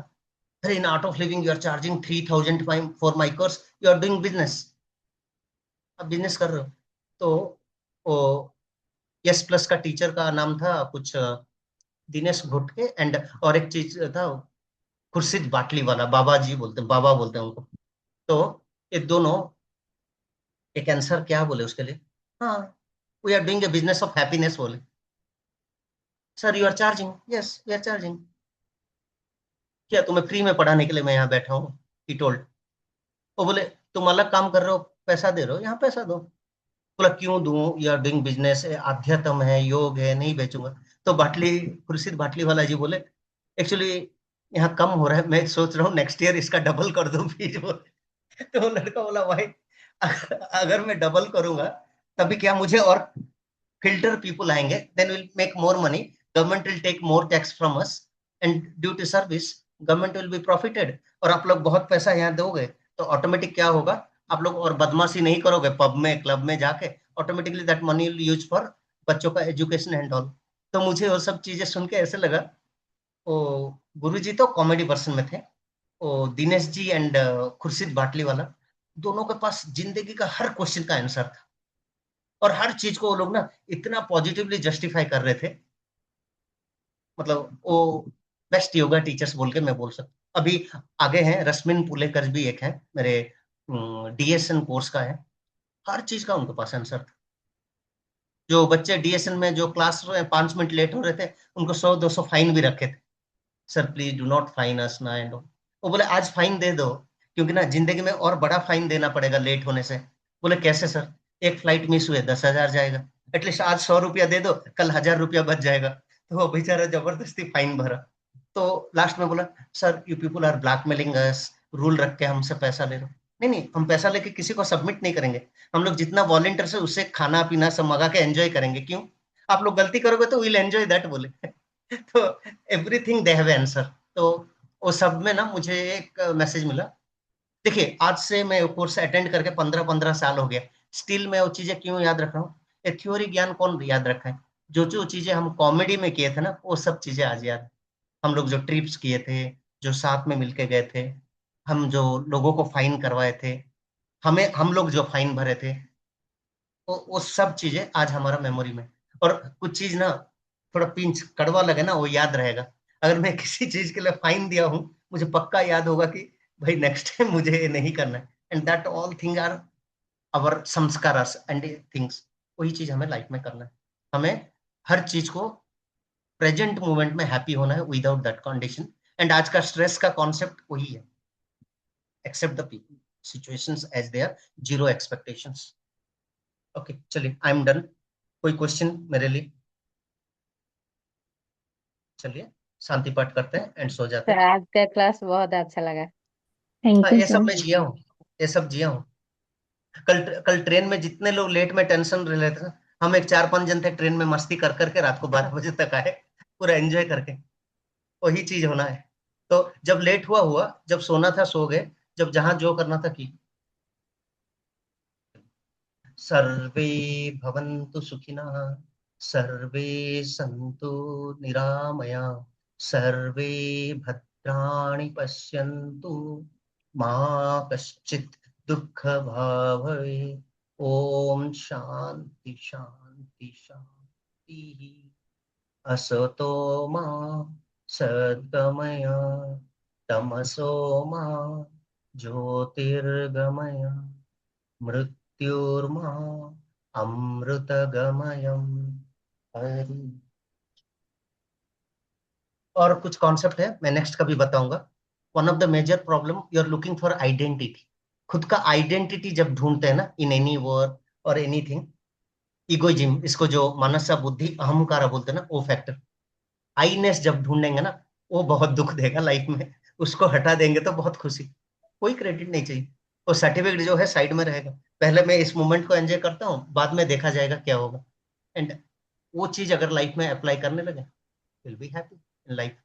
अरे in Art of Living you are charging 3000 for my course, you are doing business, आप बिजनेस कर रहे हो। तो वो यस प्लस का टीचर का नाम था कुछ दिनेश घोटके, एंड और एक चीज था खुर्शीद बाटली वाला, बाबा जी बोलते हैं, बाबा बोलते हैं उनको। तो ये दोनों एक आंसर क्या बोले उसके लिए, हाँ, we are doing a business of happiness, बोले। Sir you are charging, yes we are charging, क्या तुम्हें फ्री में पढ़ाने के लिए मैं यहाँ बैठा हूँ, ही टोल्ड। वो बोले तुम अलग काम कर रहे हो, पैसा दे रहे हो, यहाँ पैसा दो। बोला क्यों दूं, यू आर डूइंग बिजनेस, आध्यात्म है, योग है, नहीं बेचूंगा। तो बाटली, खुर्शीद बाटली वाला जी बोले, एक्चुअली यहाँ कम हो रहा है, मैं सोच रहा हूँ नेक्स्ट ईयर इसका डबल कर दूं फीस, बोले। तो वो लड़का बोला, भाई अगर मैं डबल करूंगा तभी क्या, मुझे और फिल्टर पीपल आएंगे, then will make more money, government will take more tax from us, and due to service government will be profited, और आप लोग बहुत पैसा यहाँ दोगे तो ऑटोमेटिक क्या होगा, आप लोग और बदमाशी नहीं करोगे पब में क्लब में जाके, automatically that money will use for बच्चों का एजुकेशन एंड ऑल। तो मुझे वो सब चीजें सुन के ऐसे लगा, वो गुरु जी तो कॉमेडी पर्सन में थे, वो दिनेश जी एंड खुर्शीद बाटली वाला, दोनों के पास जिंदगी का हर क्वेश्चन का आंसर था, और हर चीज को वो लोग ना इतना पॉजिटिवली जस्टिफाई कर रहे थे। मतलब वो बेस्ट योगा टीचर्स बोल के मैं बोल सकता। अभी आगे हैं रश्मिन पुलेकर भी, एक है मेरे डीएसएन कोर्स का है, हर चीज का उनके पास आंसर था। जो बच्चे डीएसएन में जो क्लास 5 मिनट लेट हो रहे थे, उनको 100-200 फाइन भी रखे थे, sir please do not fine us ना, एंड वो बोले आज फाइन दे दो, क्योंकि ना जिंदगी में और बड़ा फाइन देना पड़ेगा लेट होने से। बोले कैसे सर, एक फ्लाइट मिस हुए 10,000 जाएगा, एटलीस्ट आज 100 रुपया दे दो, कल 1,000 रुपया बच जाएगा। तो वो बेचारा जबरदस्ती फाइन भरा। तो लास्ट में बोला, sir you people are blackmailing us, rule रख के हमसे पैसा ले रहे हो। नहीं नहीं, हम पैसा लेके किसी को सबमिट नहीं करेंगे, हम लोग जितना वॉलंटियर से उससे खाना पीना सब मंगा के एंजॉय करेंगे। क्यों? आप लोग गलती करोगे तो विल एंजॉय दैट बोले। तो एवरीथिंग दे हैव आंसर। तो वो सब में ना मुझे एक मैसेज मिला। देखिए आज से मैं कोर्स अटेंड करके 15-15 साल हो गया, स्टिल मैं वो चीजें क्यों याद रख रहा हूँ? ये थ्योरी ज्ञान कौन याद रखा है? जो जो चीजें हम कॉमेडी में किए थे ना, वो सब चीजें आज याद है। हम लोग जो ट्रिप्स किए थे, जो साथ में मिलके गए थे, हम जो लोगों को फाइन करवाए थे, हम लोग जो फाइन भरे थे, वो सब चीजें आज हमारा मेमोरी में। और कुछ चीज ना थोड़ा पिंच कड़वा लगे ना, वो याद रहेगा। अगर मैं किसी चीज के लिए फाइन दिया हूँ, मुझे पक्का याद होगा कि भाई नेक्स्ट टाइम मुझे ये नहीं करना है। And that all thing are our sanskaras and things. वही चीज हमें लाइफ में करना है। हमें हर चीज को प्रेजेंट मोमेंट में हैप्पी होना है विदाउट दैट कंडीशन। एंड आज का स्ट्रेस का कॉन्सेप्ट वही है, accept the people situations as they are, zero expectations. Okay चलिए, आई एम डन। कोई क्वेश्चन मेरे लिए? चलिए शांति पाठ करते हैं एंड सो जाते सर हैं। आज का क्लास बहुत अच्छा लगा। थैंक हाँ यू ये सब सर। मैं जिया हूँ, ये सब जिया हूँ। कल कल ट्रेन में जितने लोग लेट में टेंशन रह रहे थे, हम एक 4-5 जन थे ट्रेन में, मस्ती कर करके रात को 12 बजे तक आए, पूरा एंजॉय करके। वही चीज होना है। तो जब लेट हुआ हुआ, जब सोना था सो गए, जब जहां जो करना था की। सर्वे भवन्तु सुखिनः, सर्वे सन्तु निरामया, सर्वे भद्राणि पश्यन्तु, मा कश्चित् दुःखभाग् भवेत्। ओम शांति शांति शांति। असतो मा सद्गमय, तमसो मा ज्योतिर्गमय, मृत्युर्मा अमृतगमयम्। हरि। और कुछ कॉन्सेप्ट है मैं नेक्स्ट कभी बताऊंगा। One of the major problem you are looking for identity. खुद का आइडेंटिटी जब ढूंढते हैं ना, इन एनी वर्क और एनीथिंग, इगोइज्म, इसको जो मनसा बुद्धि अहंकारा बोलते हैं ना, वो फैक्टर, आईनेस जब ढूंढेंगे ना, वो बहुत दुख देगा लाइफ में। उसको हटा देंगे तो बहुत खुशी। कोई क्रेडिट नहीं चाहिए, वो सर्टिफिकेट जो है साइड में रहेगा। पहले मैं इस मोमेंट को एंजॉय करता हूँ, बाद में देखा जाएगा क्या होगा। एंड वो चीज अगर लाइफ में अप्लाई करने लगे, will be happy in life.